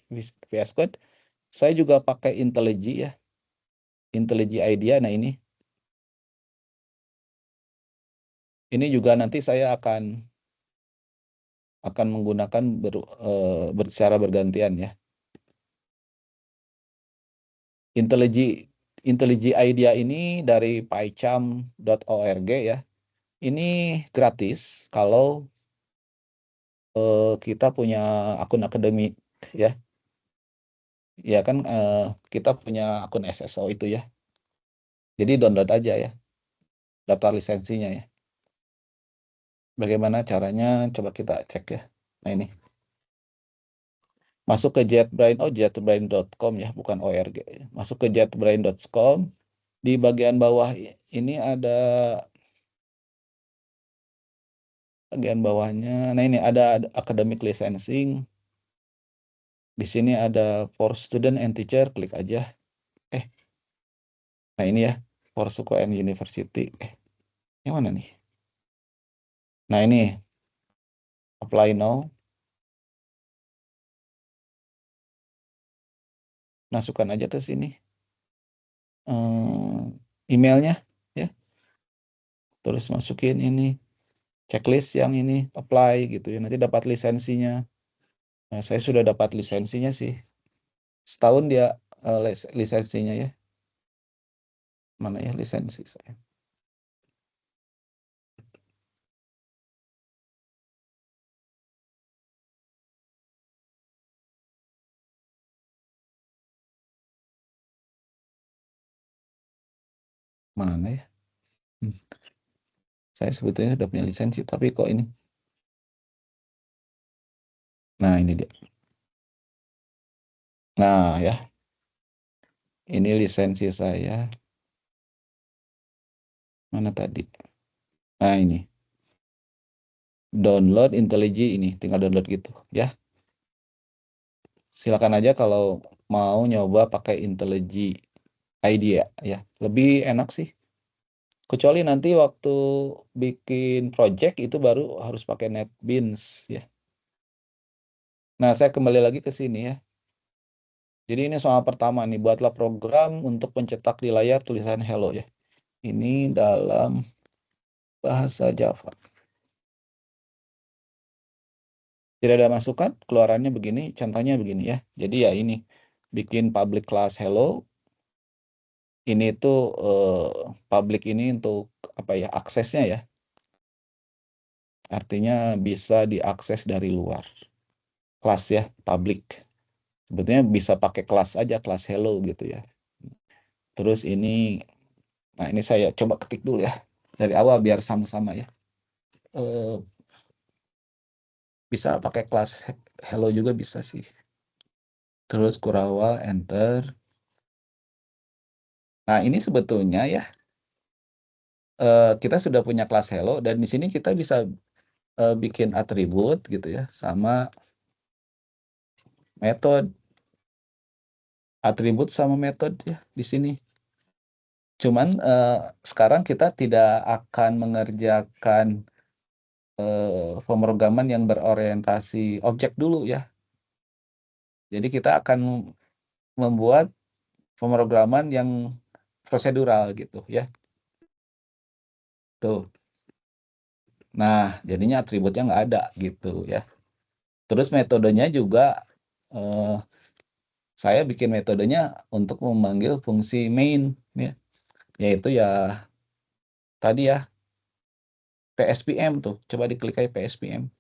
VS Code, saya juga pakai IntelliJ ya, IntelliJ IDEA. Nah ini juga nanti saya akan menggunakan secara bergantian ya. IntelliJ IDEA ini dari pycharm.org ya. Ini gratis kalau kita punya akun akademik ya. Ya kan kita punya akun SSO itu ya. Jadi download aja ya daftar lisensinya ya. Bagaimana caranya? Coba kita cek ya. Nah ini. Masuk ke jetbrain.com ya, bukan org. Masuk ke jetbrain.com. Di bagian bawah ini ada bagian bawahnya. Nah ini ada academic licensing. Di sini ada for student and teacher, klik aja. Nah ini ya, Forsuko and University. Yang mana nih? Nah ini, apply now. Masukkan aja ke sini emailnya ya. Terus masukin ini checklist yang ini apply gitu ya. Nanti dapat lisensinya. Nah, saya sudah dapat lisensinya sih. Setahun dia lisensinya ya. Mana ya lisensi saya? Mana ya? Saya sebetulnya sudah punya lisensi, tapi kok ini? Nah, ini dia. Nah, ya. Ini lisensi saya. Mana tadi? Nah, ini. Download IntelliJ ini, tinggal download gitu, ya. Silakan aja kalau mau nyoba pakai IntelliJ IDEA ya. Lebih enak sih. Kecuali nanti waktu bikin project itu baru harus pakai NetBeans ya. Nah, saya kembali lagi ke sini ya. Jadi ini soal pertama nih, buatlah program untuk pencetak di layar tulisan hello ya. Ini dalam bahasa Java. Tidak ada masukan, keluarannya begini, contohnya begini ya. Jadi ya ini, bikin public class hello. Ini tuh public ini untuk apa ya, aksesnya ya. Artinya bisa diakses dari luar. Kelas ya, public. Sebetulnya bisa pakai kelas aja, kelas hello gitu ya. Terus ini, nah ini saya coba ketik dulu ya. Dari awal biar sama-sama ya. Bisa pakai kelas hello juga bisa sih. Terus Kurawal, enter. Nah ini sebetulnya ya, kita sudah punya kelas hello, dan di sini kita bisa bikin atribut gitu ya, sama metode. Atribut sama metode ya di sini. Cuman sekarang kita tidak akan mengerjakan pemrograman yang berorientasi objek dulu ya. Jadi kita akan membuat pemrograman yang prosedural gitu ya. Tuh. Nah, jadinya atributnya nggak ada gitu ya. Terus metodenya juga saya bikin metodenya untuk memanggil fungsi main ya. Yaitu ya tadi ya PSPM tuh. Coba diklik aja PSPM.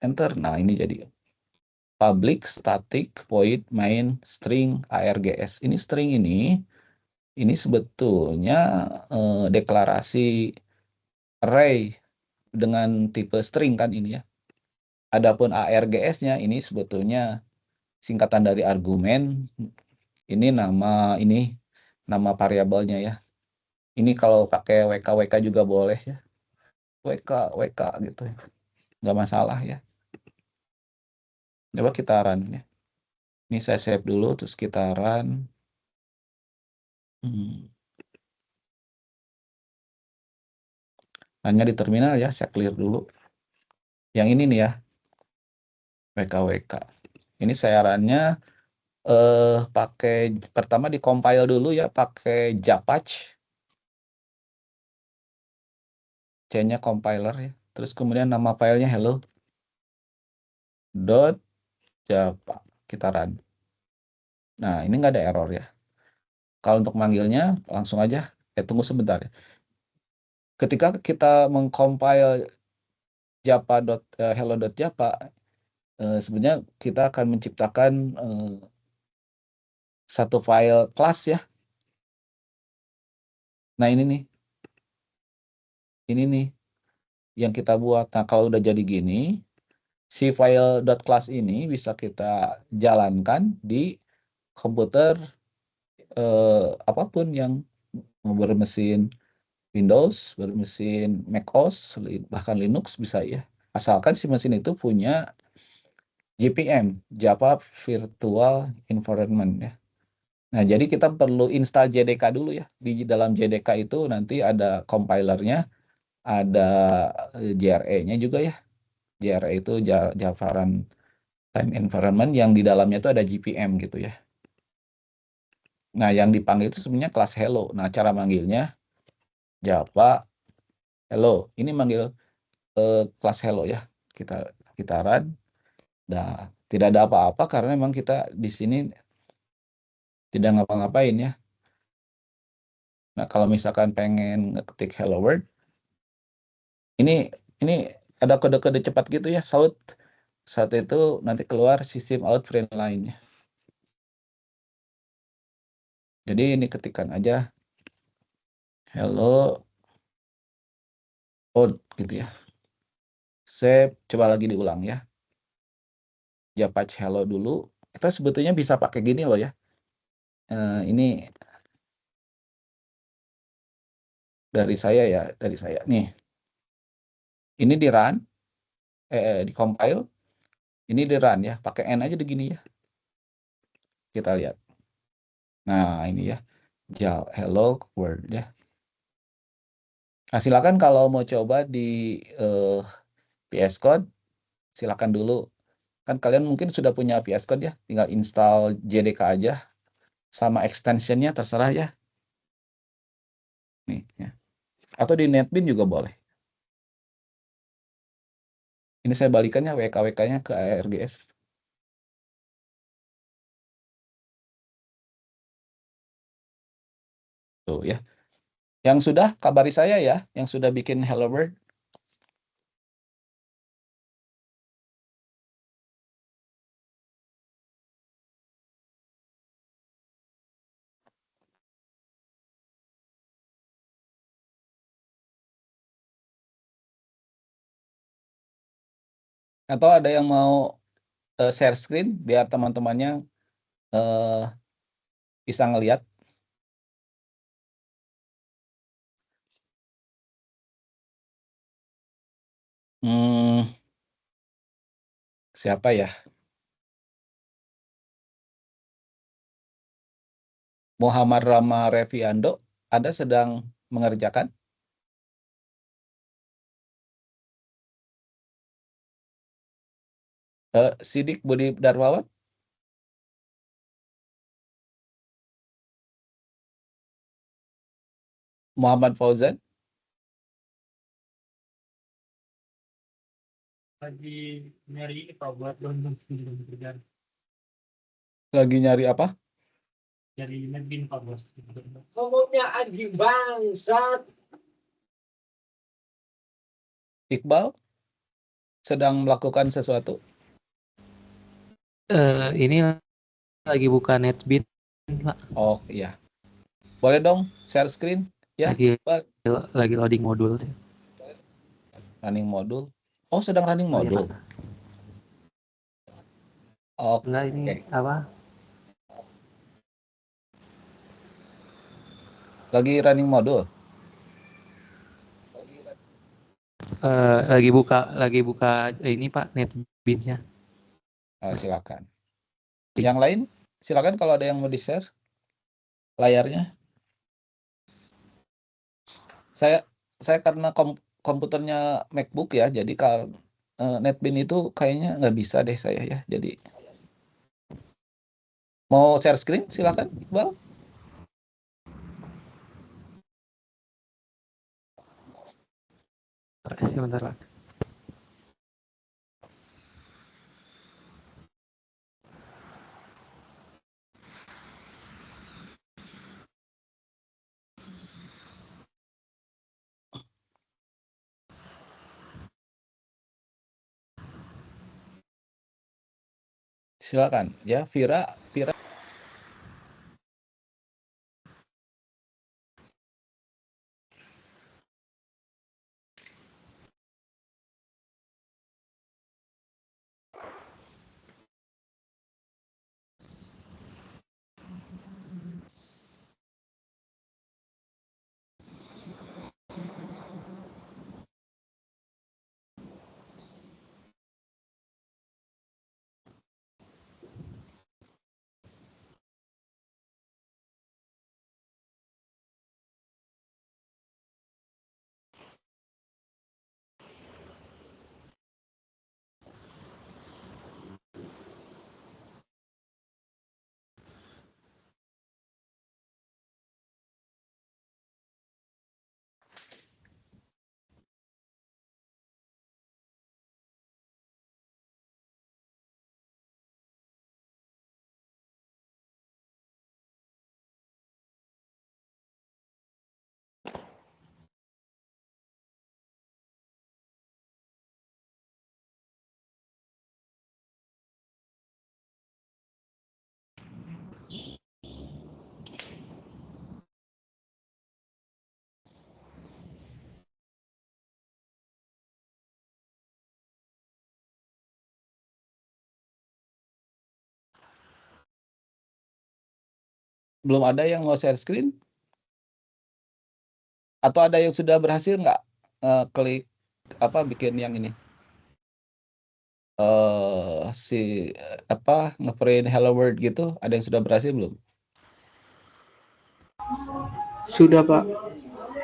Enter. Nah, ini jadi public static void main string args. Ini string ini sebetulnya deklarasi array dengan tipe string kan ini ya. Adapun args-nya ini sebetulnya singkatan dari argumen. Ini nama variabelnya ya. Ini kalau pakai WK juga boleh ya. WK gitu. Nggak masalah ya. Coba kita run ya. Ini saya save dulu terus kita run. Hanya di terminal ya, saya clear dulu. Yang ini nih ya, WK. Ini saya runnya pakai pertama di compile dulu ya, pakai Japach. C-nya compiler ya. Terus kemudian nama filenya hello. .java. Kita run. Nah, ini nggak ada error ya. Kalau untuk manggilnya langsung aja. Tunggu sebentar ya. Ketika kita mengcompile hello.java, sebenarnya kita akan menciptakan satu file kelas ya. Nah ini nih yang kita buat. Nah kalau udah jadi gini, si file .class ini bisa kita jalankan di komputer apapun yang bermesin Windows, bermesin macOS, bahkan Linux bisa ya. Asalkan si mesin itu punya JVM, Java Virtual Environment ya. Nah, jadi kita perlu install JDK dulu ya. Di dalam JDK itu nanti ada compilernya, ada JRE-nya juga ya. JRE itu Java Runtime Environment yang di dalamnya itu ada GPM gitu ya. Nah, yang dipanggil itu sebenarnya kelas hello. Nah, cara manggilnya Java hello. Ini manggil kelas hello ya. Kita run. Nah, tidak ada apa-apa karena memang kita di sini tidak ngapa-ngapain ya. Nah, kalau misalkan pengen ngeketik hello world, ini ada kode-kode cepat gitu ya, saut. Saat itu nanti keluar sistem out print line-nya. Jadi ini ketikkan aja hello world gitu ya. Save, coba lagi diulang ya. Java hello dulu. Kita sebetulnya bisa pakai gini loh ya. Ini dari saya ya, dari saya nih. Ini di run, di compile, ini di run ya, pakai N aja begini ya. Kita lihat. Nah, ini ya. Hello world ya. Nah, silakan kalau mau coba di VS Code, silakan dulu. Kan kalian mungkin sudah punya VS Code ya, tinggal install JDK aja sama extensionnya terserah ya. Nih ya. Atau di NetBeans juga boleh. Ini saya balikannya WK-WK-nya ke ARGS. Tuh ya. Yang sudah kabari saya ya, yang sudah bikin Hello World. Atau ada yang mau share screen biar teman-temannya bisa ngelihat. Siapa ya? Muhammad Rama Reviando, Anda sedang mengerjakan? Sidik Budi Darmawan? Muhammad Fauzan? Lagi nyari ini Pak buat download film kerjaan. Lagi nyari apa? Dari NetBeans Pak bos. Ngomongnya Aji bangsat. Iqbal sedang melakukan sesuatu? Ini lagi buka NetBeans, Pak. Oh iya. Boleh dong share screen? Ya, Pak. Lagi loading modul. Running modul. Oh, sedang running Oh, iya, modul. Pak. Oke. Enggak, ini apa? Lagi running modul. Lagi buka ini Pak, NetBeans-nya. Silakan. Yang lain, silakan kalau ada yang mau di-share layarnya. Saya karena komputernya MacBook ya, jadi kalau NetBeans itu kayaknya nggak bisa deh saya ya. Jadi mau share screen, silakan Iqbal. Sebentar, Pak. Silakan ya, Vira. Belum ada yang mau share screen? Atau ada yang sudah berhasil nggak klik bikin yang ini? Ngeprint hello world gitu, ada yang sudah berhasil belum? Sudah, Pak.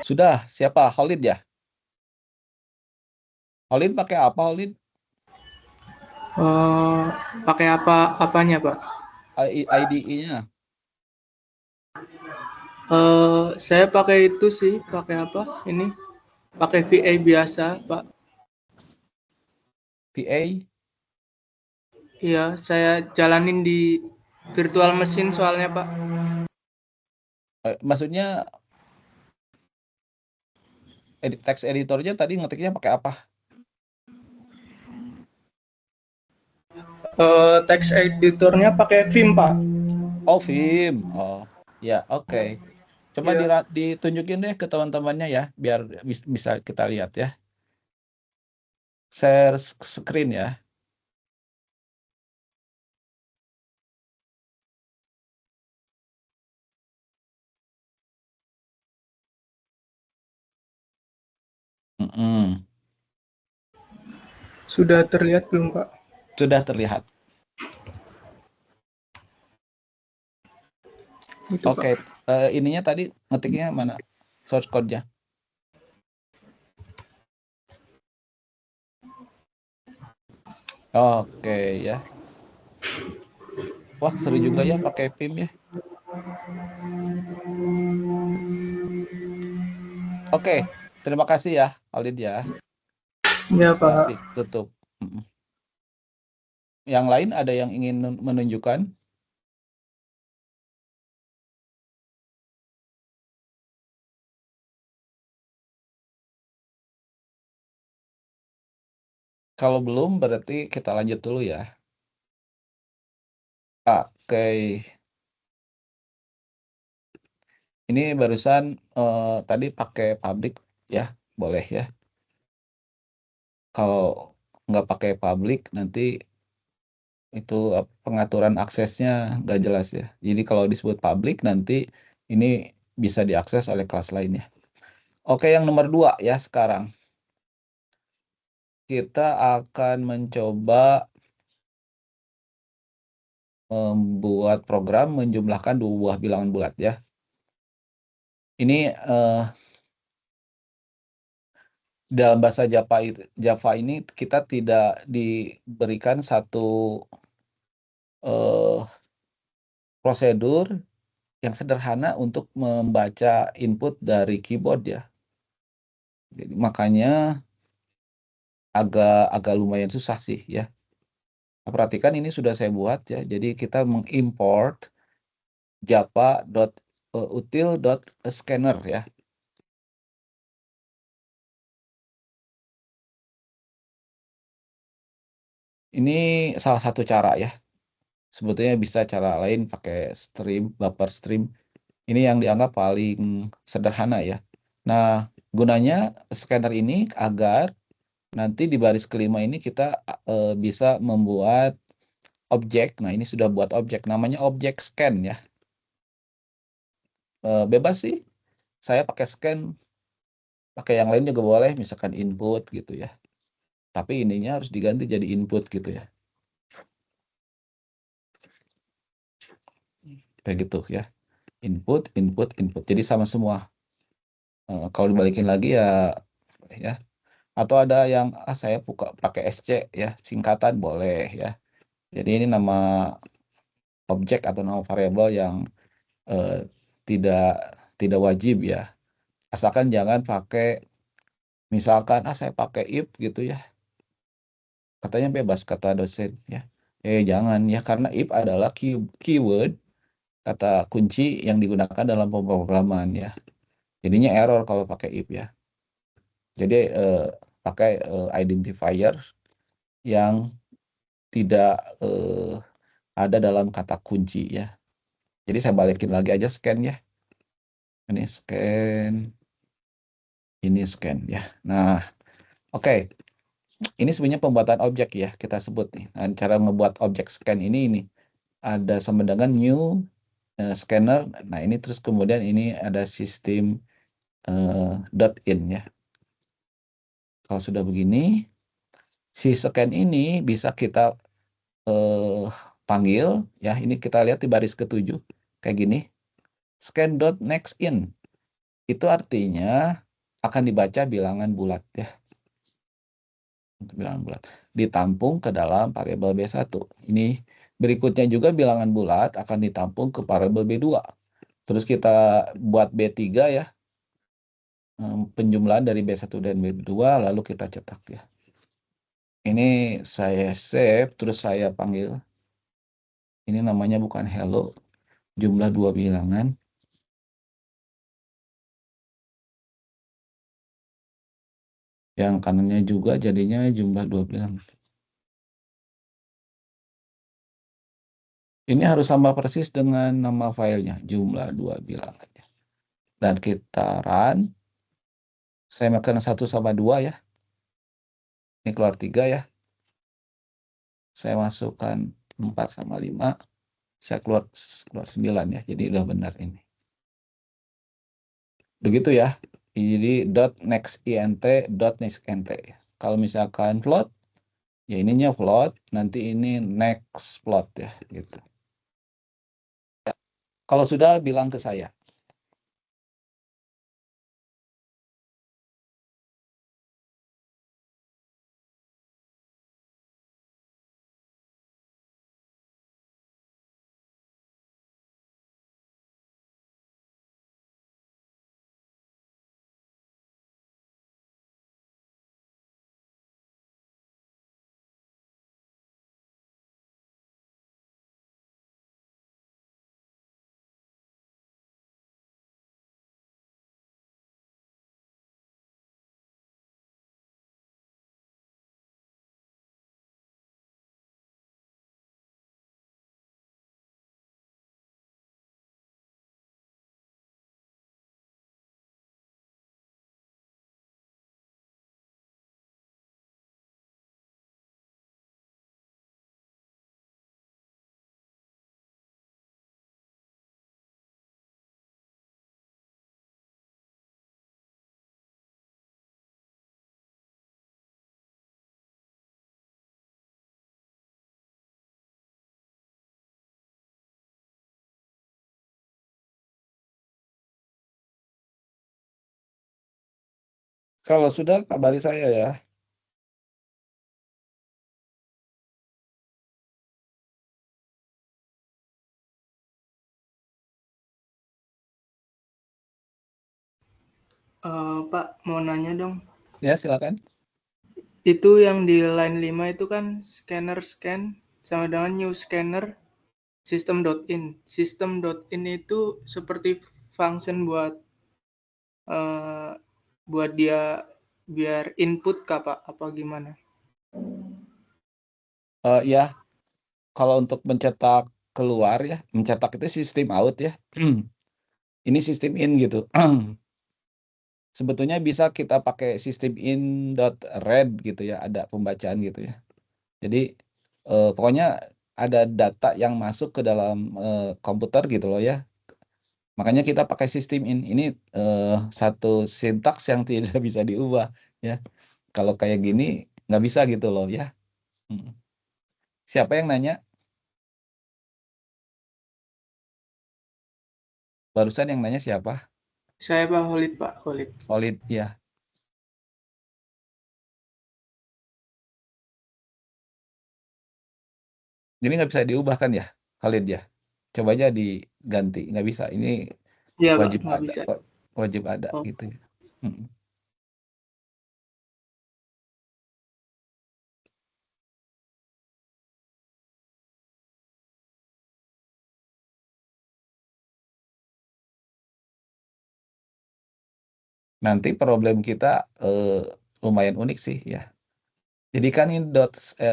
Sudah, siapa? Khalid ya? Khalid pakai apa, Khalid? Pakai apanya, Pak? IDE-nya. Saya pakai itu sih, pakai apa? Ini pakai VA biasa, Pak. VA? Iya, saya jalanin di virtual machine soalnya, Pak. Maksudnya text editornya tadi ngetiknya pakai apa? Text editornya pakai Vim, Pak. Oh, Vim. Oh, ya, oke. Coba Iya. ditunjukin deh ke teman-temannya ya, biar bisa kita lihat ya. Share screen ya. Sudah terlihat belum, Pak? Sudah terlihat. Itu, Oke, ininya tadi ngetiknya mana? Source code-nya. Oke ya. Wah, seru juga ya pakai Vim ya. Oke, terima kasih ya, Khalid ya. Iya, Bisa Pak. ditutup. Yang lain ada yang ingin menunjukkan? Kalau belum, berarti kita lanjut dulu ya. Oke. Ini barusan tadi pakai public ya, boleh ya. Kalau nggak pakai public, nanti itu pengaturan aksesnya nggak jelas ya. Jadi kalau disebut public, nanti ini bisa diakses oleh kelas lainnya. Oke, yang nomor 2 ya sekarang. Kita akan mencoba membuat program menjumlahkan 2 buah bilangan bulat ya. Ini dalam bahasa Java ini kita tidak diberikan satu prosedur yang sederhana untuk membaca input dari keyboard ya. Jadi makanya agak lumayan susah sih ya. Perhatikan ini sudah saya buat ya. Jadi kita mengimport java.util.scanner ya. Ini salah satu cara ya. Sebetulnya bisa cara lain pakai stream, buffer stream. Ini yang dianggap paling sederhana ya. Nah, gunanya scanner ini agar nanti di baris kelima ini kita bisa membuat objek. Nah, ini sudah buat objek, namanya objek scan ya. Bebas sih, saya pakai scan, pakai yang lain juga boleh, misalkan input gitu ya. Tapi ininya harus diganti jadi input gitu ya. Kayak gitu ya. Input, input, input. Jadi sama semua. Kalau dibalikin lagi ya, atau ada yang saya pakai SC ya, singkatan boleh ya. Jadi ini nama objek atau nama variabel yang tidak wajib ya. Asalkan jangan pakai, misalkan saya pakai if gitu ya. Katanya bebas kata dosen ya. Jangan ya, karena if adalah keyword, kata kunci yang digunakan dalam pemrograman ya. Jadinya error kalau pakai if ya. Jadi pakai identifier yang tidak ada dalam kata kunci ya. Jadi saya balikin lagi aja scan ya. Ini scan. Ini scan ya. Nah, oke. Ini sebenarnya pembuatan objek ya, kita sebut nih. Nah, cara ngebuat objek scan ini ada sama dengan new scanner. Nah, ini terus kemudian ini ada sistem dot in ya. Kalau sudah begini, si scan ini bisa kita panggil ya. Ini kita lihat di baris ke-7 kayak gini. Scan dot next in. Itu artinya akan dibaca bilangan bulat ya. Bilangan bulat ditampung ke dalam variabel B1. Ini berikutnya juga bilangan bulat akan ditampung ke variabel B2. Terus kita buat B3 ya. Penjumlahan dari B1 dan B2 lalu kita cetak ya. Ini saya save terus saya panggil. Ini namanya bukan hello, jumlah 2 bilangan. Yang kanannya juga jadinya jumlah 2 bilangan. Ini harus sama persis dengan nama filenya, jumlah 2 bilangan. Dan kita run. Saya makan 1 sama 2 ya. Ini keluar 3 ya. Saya masukkan 4 sama 5. Saya keluar 9 ya. Jadi udah benar ini. Begitu ya. Jadi dot next int dot next int. Kalau misalkan float, ya ininya float, nanti ini next float ya gitu. Kalau sudah bilang ke saya. Kalau sudah kabari saya ya. Pak, mau nanya dong. Ya, silakan. Itu yang di line 5 itu kan scanner scan sama dengan new scanner system.in. System.in itu seperti function buat dia biar input kah Pak? Apa gimana? Ya, kalau untuk mencetak keluar ya, mencetak itu sistem out ya. Ini sistem in gitu. Sebetulnya bisa kita pakai sistem in.read gitu ya, ada pembacaan gitu ya. Jadi pokoknya ada data yang masuk ke dalam komputer gitu loh ya. Makanya kita pakai sistem in. Ini satu sintaks yang tidak bisa diubah ya. Kalau kayak gini nggak bisa gitu loh ya. Siapa yang nanya? Barusan yang nanya siapa? Saya Pak Holid, Pak Holid. Holid ya. Jadi nggak bisa diubah kan ya, Khalid ya? Coba aja diganti, nggak bisa. Ini Ya, wajib Pak, nggak ada, bisa. wajib ada Oh. gitu ya. Nanti problem kita lumayan unik sih ya. Jadi kan ini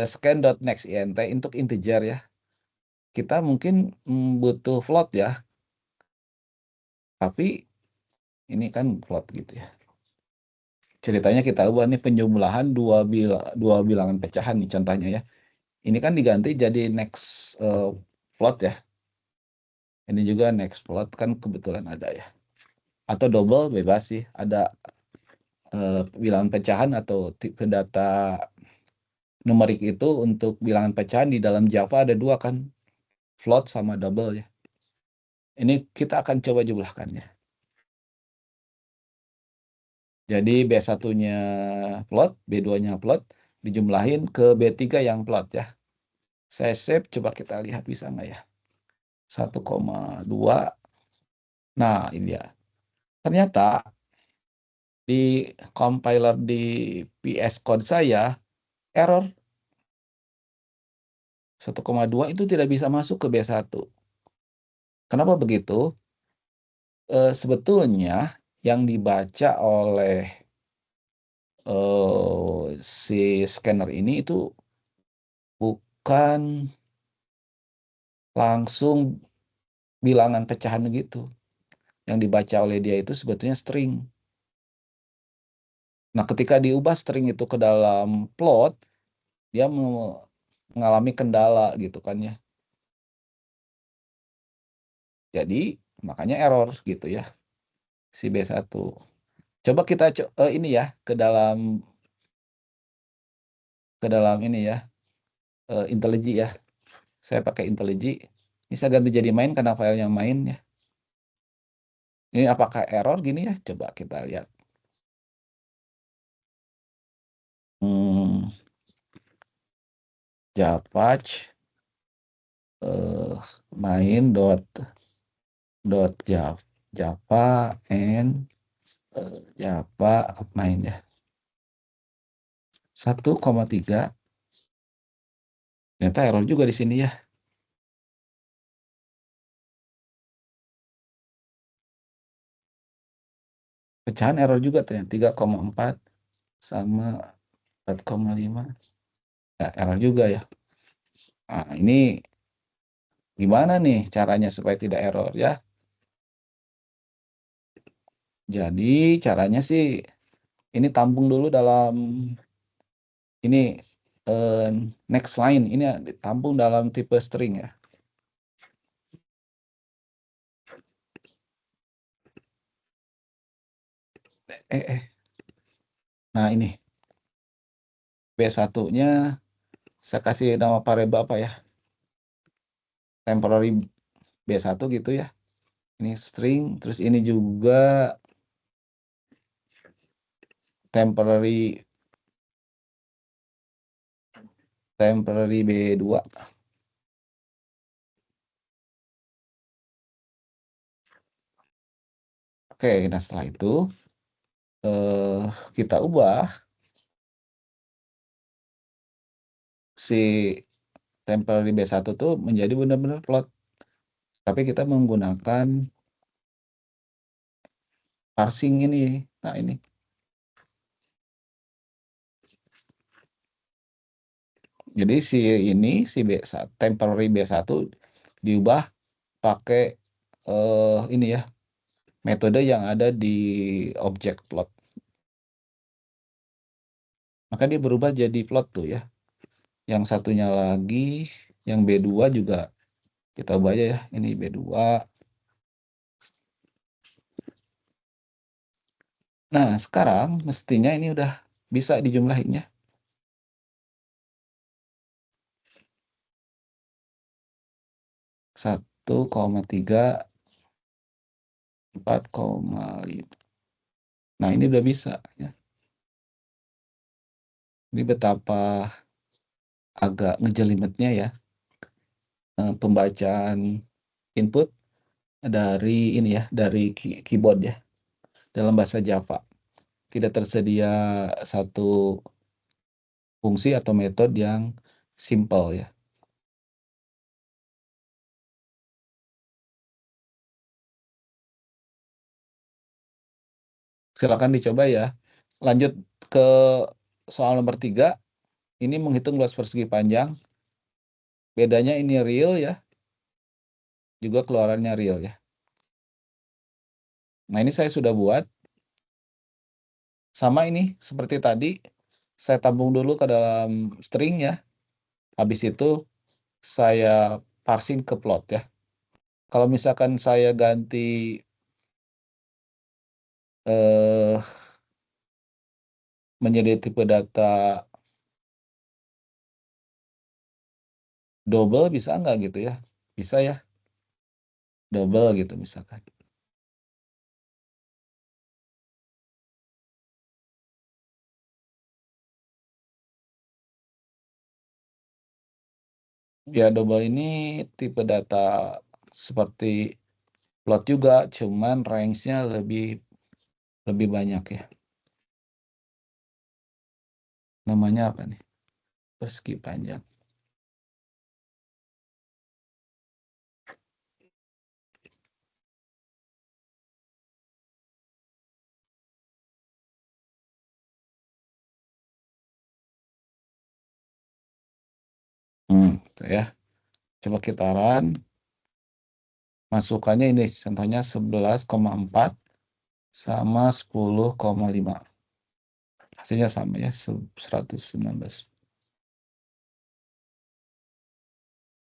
scan.nextInt untuk integer ya. Kita mungkin butuh float ya. Tapi ini kan float gitu ya. Ceritanya kita ubah nih penjumlahan dua bilangan pecahan nih contohnya ya. Ini kan diganti jadi next float ya. Ini juga next plot kan kebetulan ada ya. Atau double bebas sih, ada bilangan pecahan atau tipe data numerik itu untuk bilangan pecahan di dalam Java ada dua kan, float sama double ya. Ini kita akan coba jumlahkan ya. Jadi B1-nya float, B2-nya float, dijumlahin ke B3 yang float ya. Saya save, coba kita lihat bisa nggak ya. 1,2. Nah, ini ya. Ternyata di compiler di PS Code saya, error. 1,2 itu tidak bisa masuk ke B1. Kenapa begitu? Sebetulnya yang dibaca oleh si scanner ini itu bukan langsung bilangan pecahan gitu. Yang dibaca oleh dia itu sebetulnya string. Nah, ketika diubah string itu ke dalam float, dia mengalami kendala gitu kan ya. Jadi, makanya error gitu ya. Si B1. Coba kita ini ya ke dalam ini ya. IntelliJ ya. Saya pakai IntelliJ. Ini saya ganti jadi main karena filenya main ya. Ini apakah error gini ya? Coba kita lihat. Javach main Java and Java main ya. 1,3. Ternyata error juga di sini ya. Pecahan error juga ternyata 3,4 sama 4,5. Ya, error juga ya. Nah, ini gimana nih caranya supaya tidak error ya? Jadi caranya sih ini tampung dulu dalam ini next line, ini ditampung dalam tipe string ya. Nah, ini B1-nya saya kasih nama variabel apa ya? Temporary B1 gitu ya. Ini string, terus ini juga temporary B2. Oke, nah setelah itu kita ubah si temporary B1 tuh menjadi benar-benar float. Tapi kita menggunakan parsing ini. Nah, ini. Jadi si B1, temporary B1 diubah pakai ini ya, metode yang ada di objek float. Maka dia berubah jadi float tuh ya. Yang satunya lagi, yang B2 juga kita ubah aja ya. Ini B2. Nah, sekarang mestinya ini udah bisa dijumlahin ya. 1,3, 4,5. Nah, ini udah bisa ya. Ini betapa agak ngejelimetnya ya pembacaan input dari ini ya, dari keyboard ya. Dalam bahasa Java tidak tersedia satu fungsi atau metode yang simple ya. Silakan dicoba ya. Lanjut ke soal nomor 3. Ini menghitung luas persegi panjang. Bedanya ini real ya. Juga keluarannya real ya. Nah, ini saya sudah buat. Sama ini seperti tadi. Saya tampung dulu ke dalam string ya. Habis itu saya parsing ke float ya. Kalau misalkan saya ganti menjadi tipe data double bisa nggak gitu ya? Bisa ya, double gitu misalkan. Ya double ini tipe data seperti plot juga, cuman range-nya lebih banyak ya. Namanya apa nih? Persegi panjang. Gitu ya. Coba kita run. Masukannya ini contohnya 11,4 sama 10,5. Hasilnya sama ya, 119.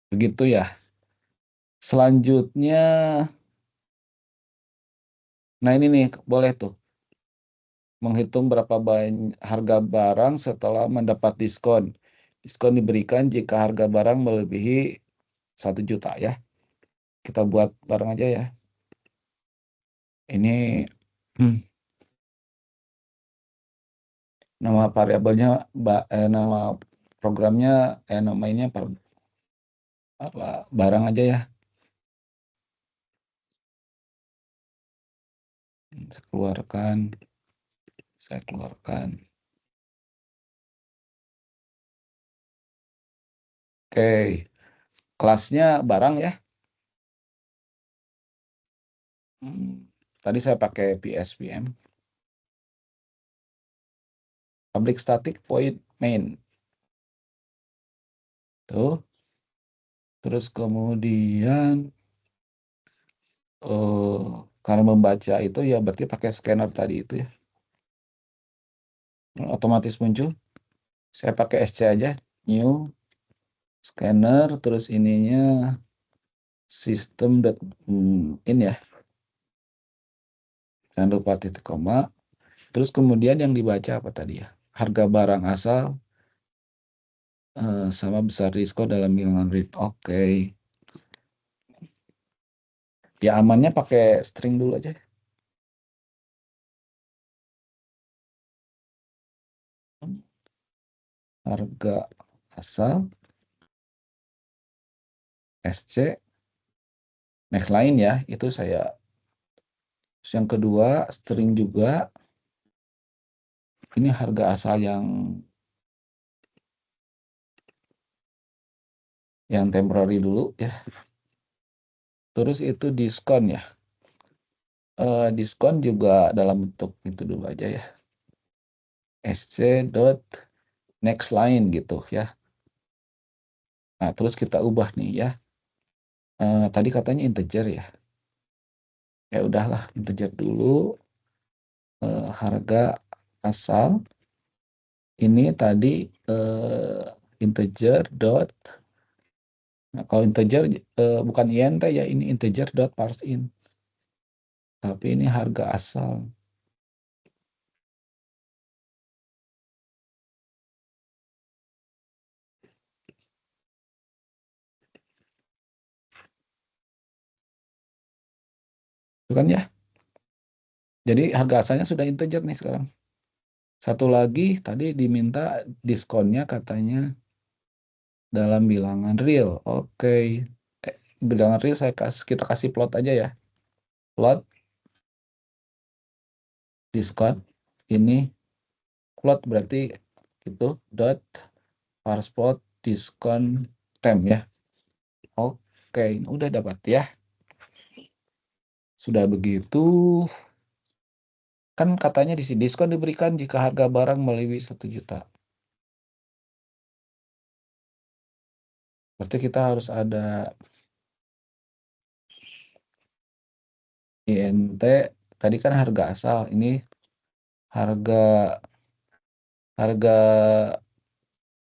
Begitu ya. Selanjutnya, nah ini nih boleh tuh menghitung berapa banyak harga barang setelah mendapat diskon. Diskon diberikan jika harga barang melebihi 1 juta ya. Kita buat barang aja ya. Ini nama variabelnya nama programnya nama ini apa barang aja ya. Saya keluarkan. Oke. Kelasnya barang ya. Tadi saya pakai PSVM. Public static void main. Tuh. Terus kemudian karena membaca itu ya berarti pakai scanner tadi itu ya. Otomatis muncul. Saya pakai SC aja, new scanner, terus ininya system.in ya. Jangan lupa titik koma. Terus kemudian yang dibaca apa tadi ya? Harga barang asal sama besar diskon dalam bilangan read. Oke. Ya amannya pakai string dulu aja. Harga asal SC next line ya, itu saya. Terus yang kedua string juga, ini harga asal yang temporary dulu ya. Terus itu diskon ya. Diskon juga dalam bentuk itu dulu aja ya. SC dot next line gitu ya. Nah terus kita ubah nih ya. Tadi katanya integer ya. Ya udahlah integer dulu. Harga asal ini tadi integer dot. Nah, kalau integer bukan int ya, ini integer dot parseInt. Tapi ini harga asal. Itu kan ya. Jadi harga asalnya sudah integer nih sekarang. Satu lagi tadi diminta diskonnya katanya dalam bilangan real. Oke. Bilangan real kita kasih plot aja ya. Plot diskon ini plot berarti itu dot parseplot diskon temp ya. Oke, udah dapat ya. Sudah begitu, kan katanya di sini diskon diberikan jika harga barang melebihi 1 juta. Berarti kita harus ada INT, tadi kan harga asal, ini harga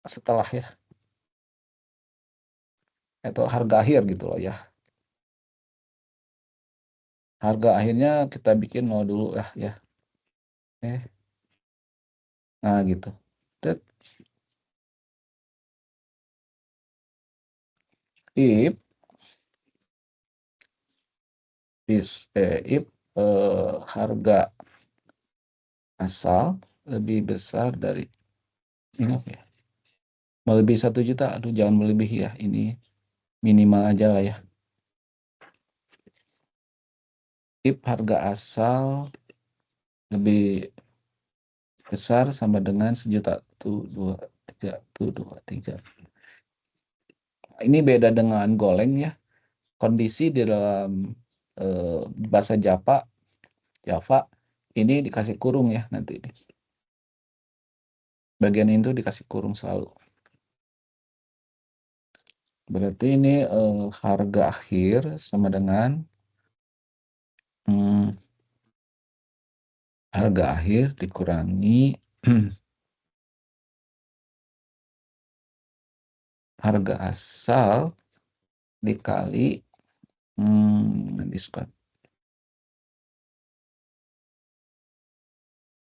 setelah ya. Atau harga akhir gitu loh ya. Harga akhirnya kita bikin 0 dulu ya. Nah gitu. Tet. If harga asal lebih besar dari ini apa ya? Melebihi 1 juta. Aduh, jangan melebihi ya. Ini minimal aja lah ya. If harga asal lebih besar sama dengan 1 juta. Tuh 2, 3, tuh 2, 3. Ini beda dengan goleng ya. Kondisi di dalam bahasa Java ini dikasih kurung ya nanti. Bagian itu dikasih kurung selalu. Berarti ini harga akhir sama dengan harga akhir dikurangi harga asal dikali diskon.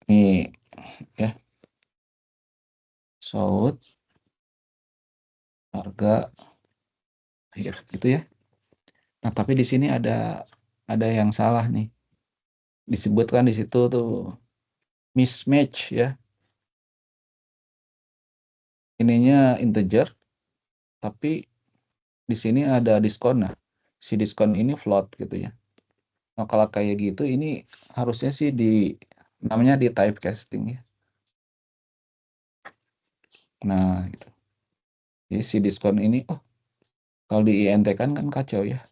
Ini ya. Sold harga akhir gitu ya. Nah, tapi di sini ada yang salah nih. Disebutkan di situ tuh mismatch ya. Ininya integer tapi di sini ada diskon. Nah, si diskon ini float gitu ya. Nah, kalau kayak gitu ini harusnya sih namanya di typecasting ya. Nah, gitu. Jadi si diskon ini kalau di INT kan kacau ya.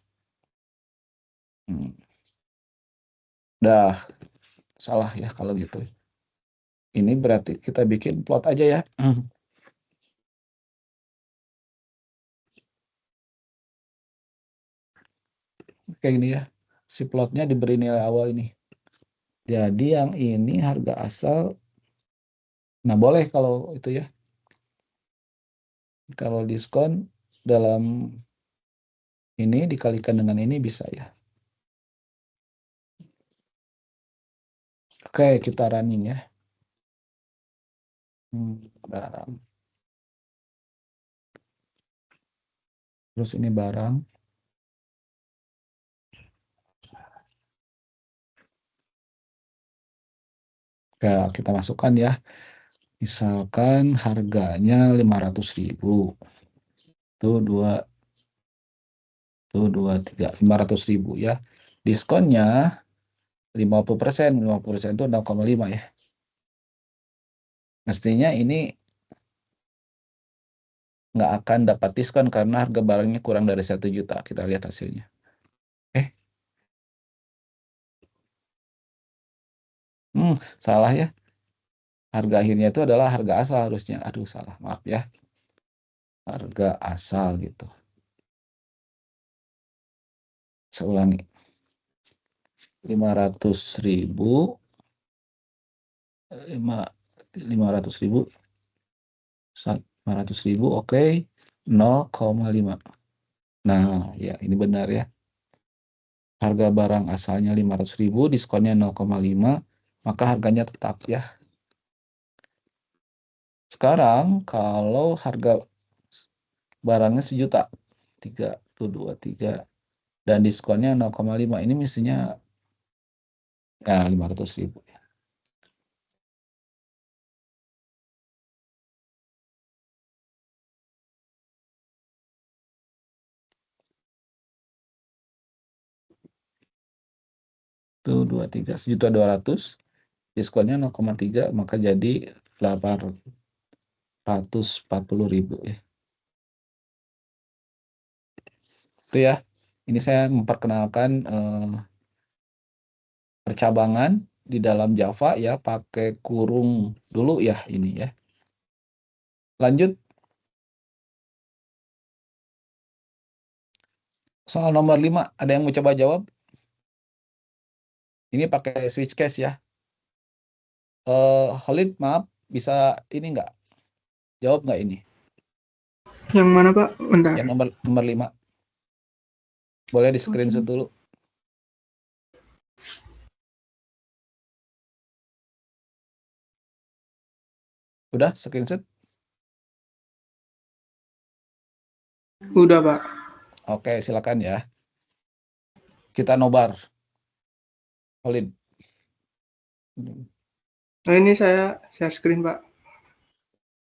Udah salah ya kalau gitu. Ini berarti kita bikin plot aja ya. Kayak gini ya. Si plotnya diberi nilai awal ini. Jadi yang ini harga asal. Nah, boleh kalau itu ya. Kalau diskon dalam ini dikalikan dengan ini bisa ya. Oke, kita running ya. Barang. Terus ini barang. Ya, kita masukkan ya. Misalkan harganya 500.000. Tuh 2, 3, 500.000 ya. Diskonnya 50%. 50% itu 0,5 ya. Mestinya ini nggak akan dapat diskon karena harga barangnya kurang dari 1 juta. Kita lihat hasilnya. Salah ya. Harga akhirnya itu adalah harga asal harusnya. Aduh, salah. Maaf ya. Harga asal gitu. Saya ulangi. 500.000. 500.000. 500.000, oke. 0,5. Nah, ya ini benar ya. Harga barang asalnya 500.000, diskonnya 0,5, maka harganya tetap ya. Sekarang kalau harga barangnya 1 juta, 3, tuh 2, 3, dan diskonnya 0,5, ini mestinya ya 500.000 ya. Tuh 2, 3, 1.200.000, diskonnya 0,3, maka jadi 840.000 ya. Itu ya. Ini saya memperkenalkan percabangan di dalam Java ya, pakai kurung dulu ya ini ya. Lanjut. Soal nomor 5, ada yang mau coba jawab? Ini pakai switch case ya. Khalid, maaf, bisa ini nggak? Jawab nggak ini? Yang mana Pak? Bentar. Yang nomor 5. Boleh di screenshot dulu. Udah screenshot? Udah, Pak. Oke, silakan ya. Kita nobar. Khalid. Nah, ini saya share screen, Pak.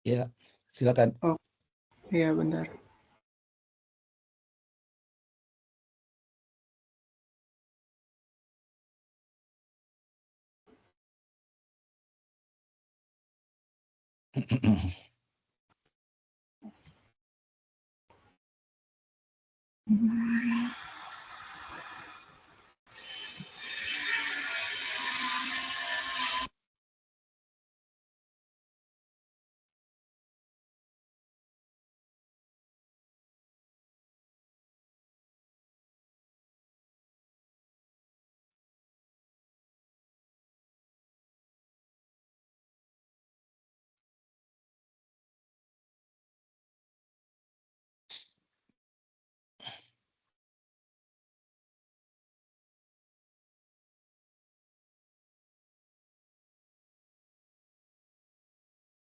Ya, silakan. Iya, bentar.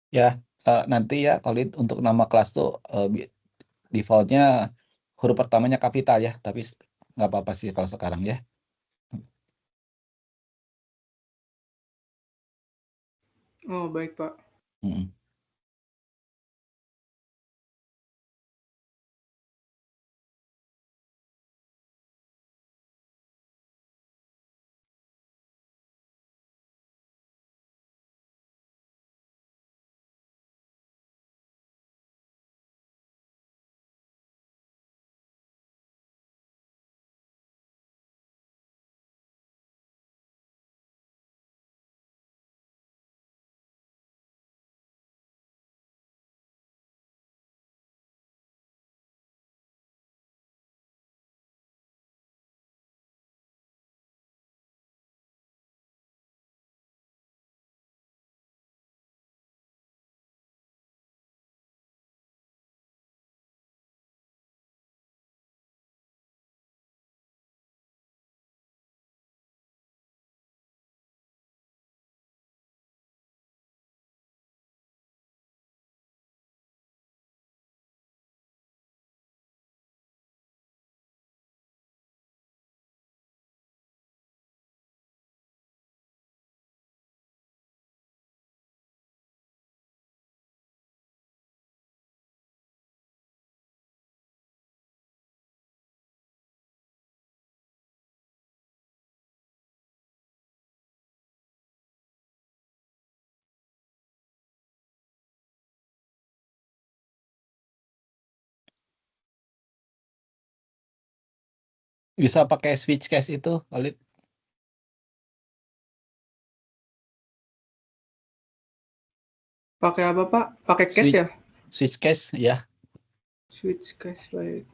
Ya, nanti ya Khalid untuk nama kelas tuh defaultnya huruf pertamanya kapital ya, tapi nggak apa-apa sih kalau sekarang ya. Oh, baik, Pak. Mm-mm. Bisa pakai switch case itu, Khalid. Pakai apa, Pak? Pakai cache Switch, ya? switch case ya. Switch cache, baik.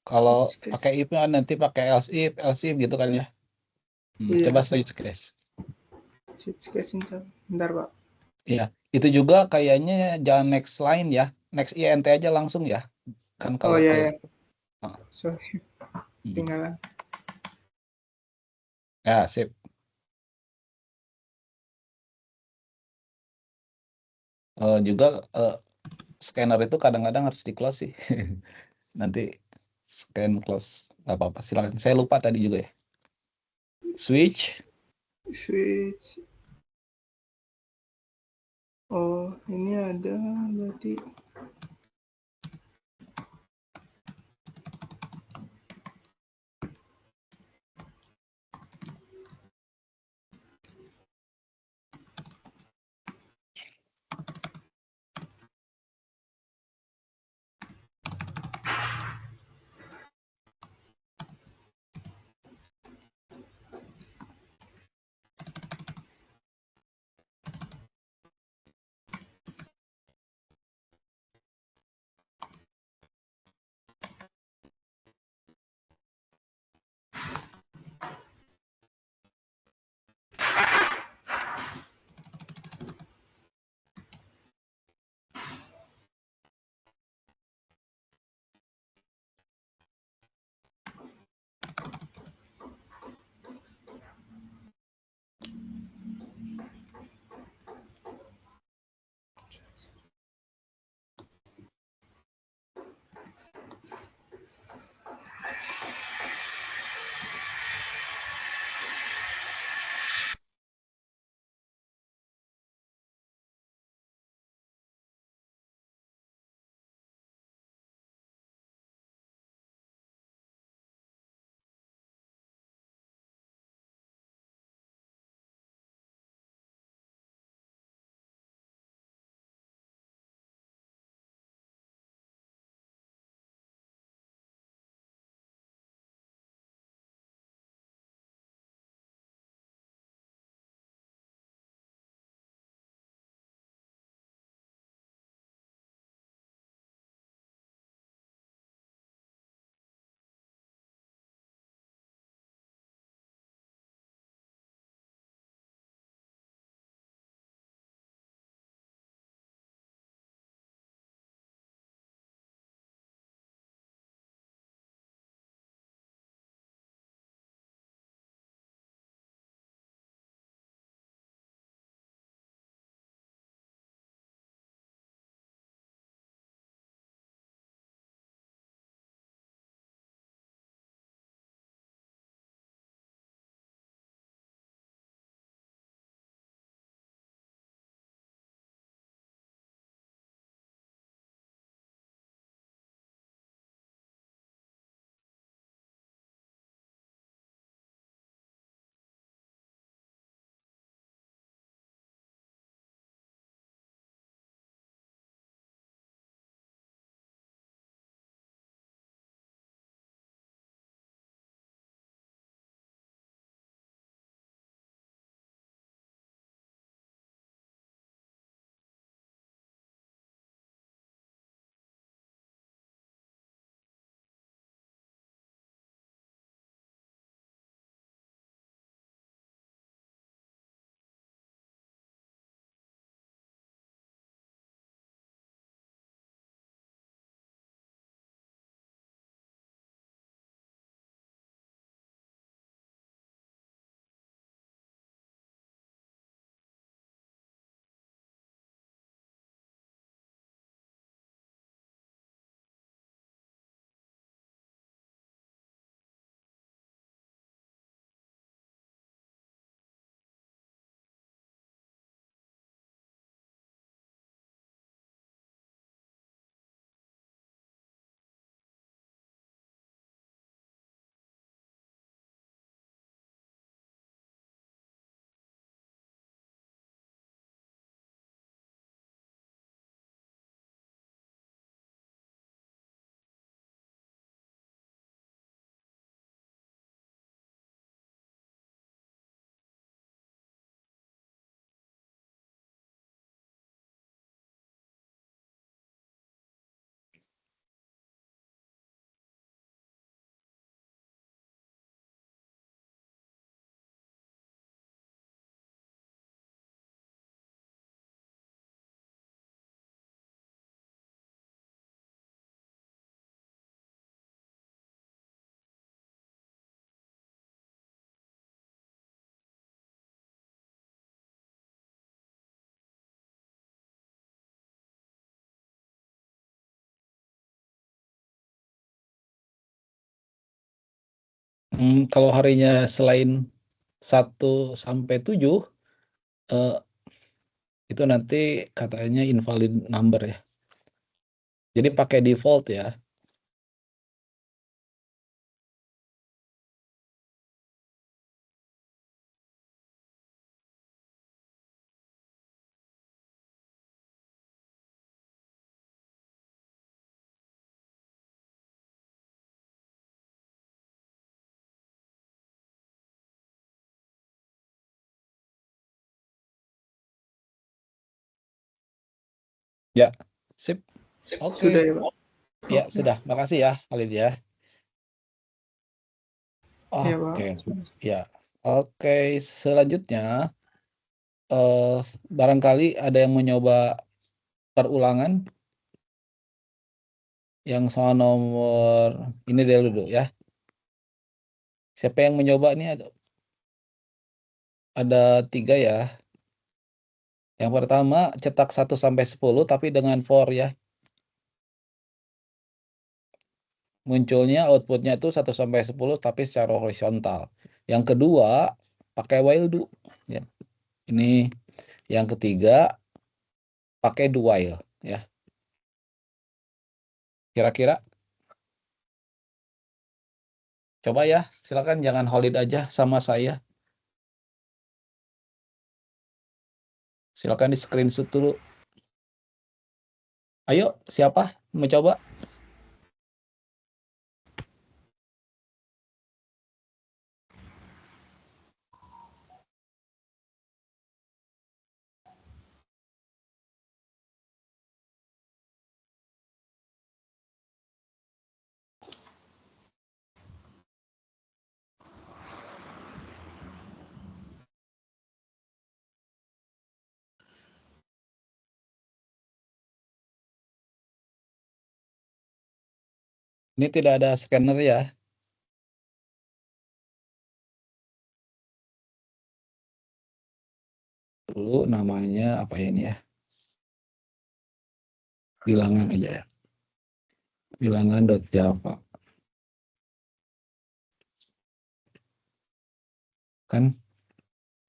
Kalau Switch case. pakai if nanti pakai else if gitu kan ya. Iya. Coba switch case. Switch cache ini, bentar, Pak. Iya, itu juga kayaknya jangan next line ya. Next int aja langsung ya. Kan Oh, kalau iya, ke ya. Ah, Sorry, mm. tinggalan. Ya, sip. Juga scanner itu kadang-kadang harus di close sih. Nanti scan close nggak apa-apa. Silakan. Saya lupa tadi juga ya. Switch. Switch. Oh, ini ada berarti. Kalau harinya selain 1 sampai 7, itu nanti katanya invalid number ya. Jadi pakai default ya. Ya, sip. Oke. Sudah ya, Pak? Ya, sudah. Makasih ya, Khalid ya. Iya, Pak. Oke. Ya. Oke, selanjutnya barangkali ada yang mencoba perulangan yang soal nomor ini dulu ya. Siapa yang mencoba ini ada 3 ya. Yang pertama cetak 1 sampai 10 tapi dengan for ya. Munculnya outputnya itu 1 sampai 10 tapi secara horizontal. Yang kedua pakai while do ya. Ini yang ketiga pakai do while ya. Kira-kira coba ya, silakan jangan Khalid aja sama saya. Silakan di screenshot dulu. Ayo, siapa mau coba? Ini tidak ada scanner ya. Dulu namanya apa ya ini ya? Bilangan aja ya. Bilangan.java. Kan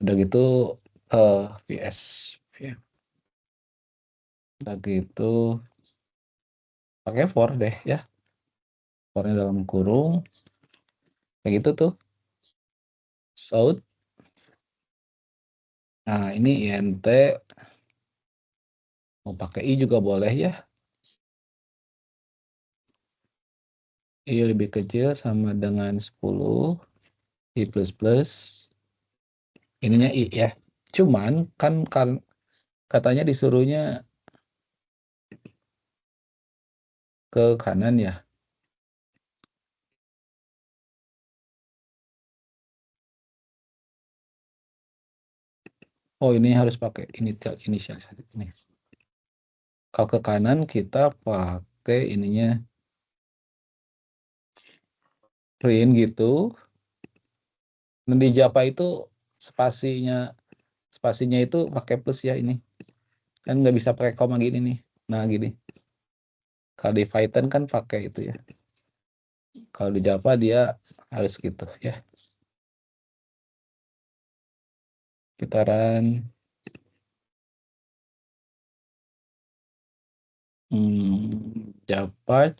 udah gitu VS ya. Udah gitu pakai for deh ya. Fornya dalam kurung. Kayak gitu tuh. South. Nah, ini INT mau pakai I juga boleh ya. I lebih kecil sama dengan 10. I plus. Ininya I ya. Cuman kan katanya disuruhnya ke kanan ya. Oh, ini harus pakai initial ini. Kalau ke kanan kita pakai ininya print gitu. Dan di Java itu spasinya itu pakai plus ya ini. Kan nggak bisa pakai koma gini nih. Nah, gini. Kalau di Python kan pakai itu ya. Kalau di Java dia harus gitu ya. Kita run. Java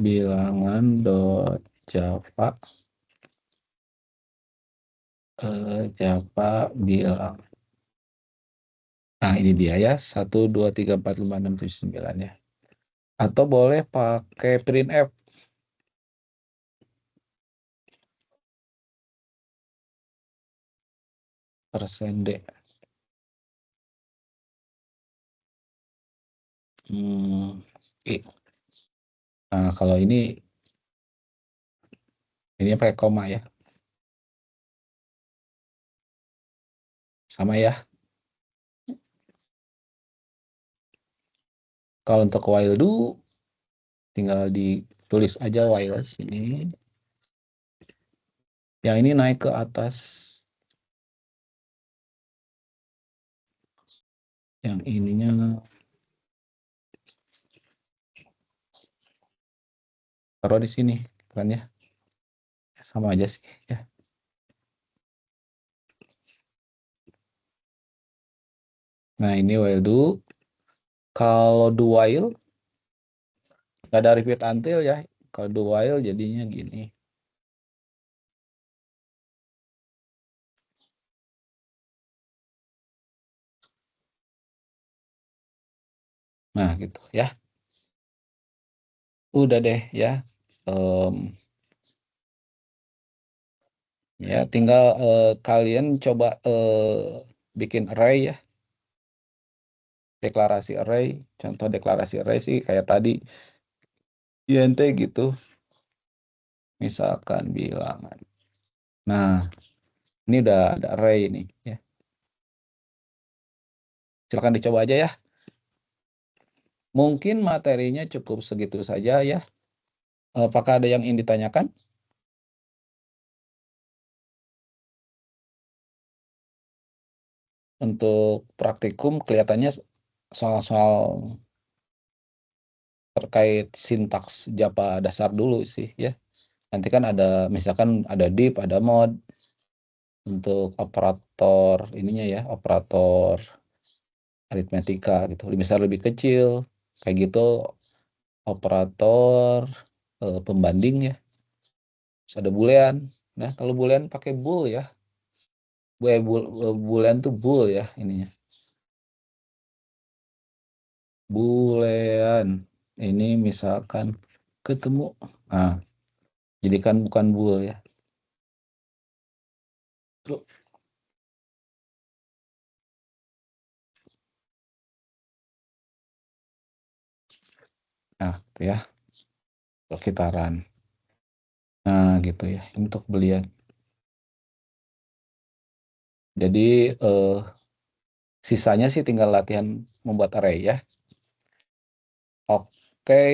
bilangan.java Java bilang. Nah, ini dia ya. 1, 2, 3, 4, 5, 6, 7, 9 ya. Atau boleh pakai printf. %D. Nah, kalau ini pakai koma ya. Sama ya. Kalau untuk while do tinggal ditulis aja while sini. Yang ini naik ke atas. Yang ininya taruh di sini, kan ya. sama aja sih ya. Nah, ini while do. Kalau do while nggak ada repeat until ya. Kalau do while jadinya gini. Nah, gitu ya. Udah deh ya. Ya, tinggal kalian coba bikin array ya. Deklarasi array. Contoh deklarasi array sih kayak tadi. INT gitu. Misalkan bilangan. Nah, ini udah ada array ini ya. Silakan dicoba aja ya. Mungkin materinya cukup segitu saja ya. Apakah ada yang ingin ditanyakan? Untuk praktikum kelihatannya soal-soal terkait sintaks Java dasar dulu sih ya. Nanti kan ada misalkan ada div, ada mod untuk operator ininya ya, operator aritmetika gitu. Bisa lebih kecil kayak gitu operator pembanding ya. Terus ada boolean. Nah, kalau boolean pakai bool ya. Boolean tuh bool ya ininya. Boolean. Ini misalkan ketemu. Nah, jadi kan bukan bool ya. Nah, itu ya. Sekitaran. Nah, gitu ya. Untuk belian. Jadi sisanya sih tinggal latihan membuat array ya. Oke.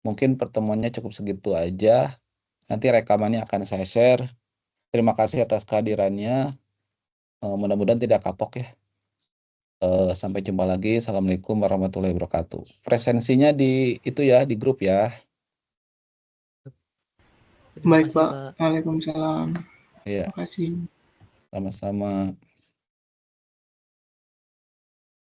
Mungkin pertemuannya cukup segitu aja. Nanti rekamannya akan saya share. Terima kasih atas kehadirannya. Mudah-mudahan tidak kapok ya. Sampai jumpa lagi. Assalamualaikum warahmatullahi wabarakatuh. Presensinya di itu ya, di grup ya. Terima Baik, kasih, Pak. Waalaikumsalam. Iya, Terima kasih. sama-sama.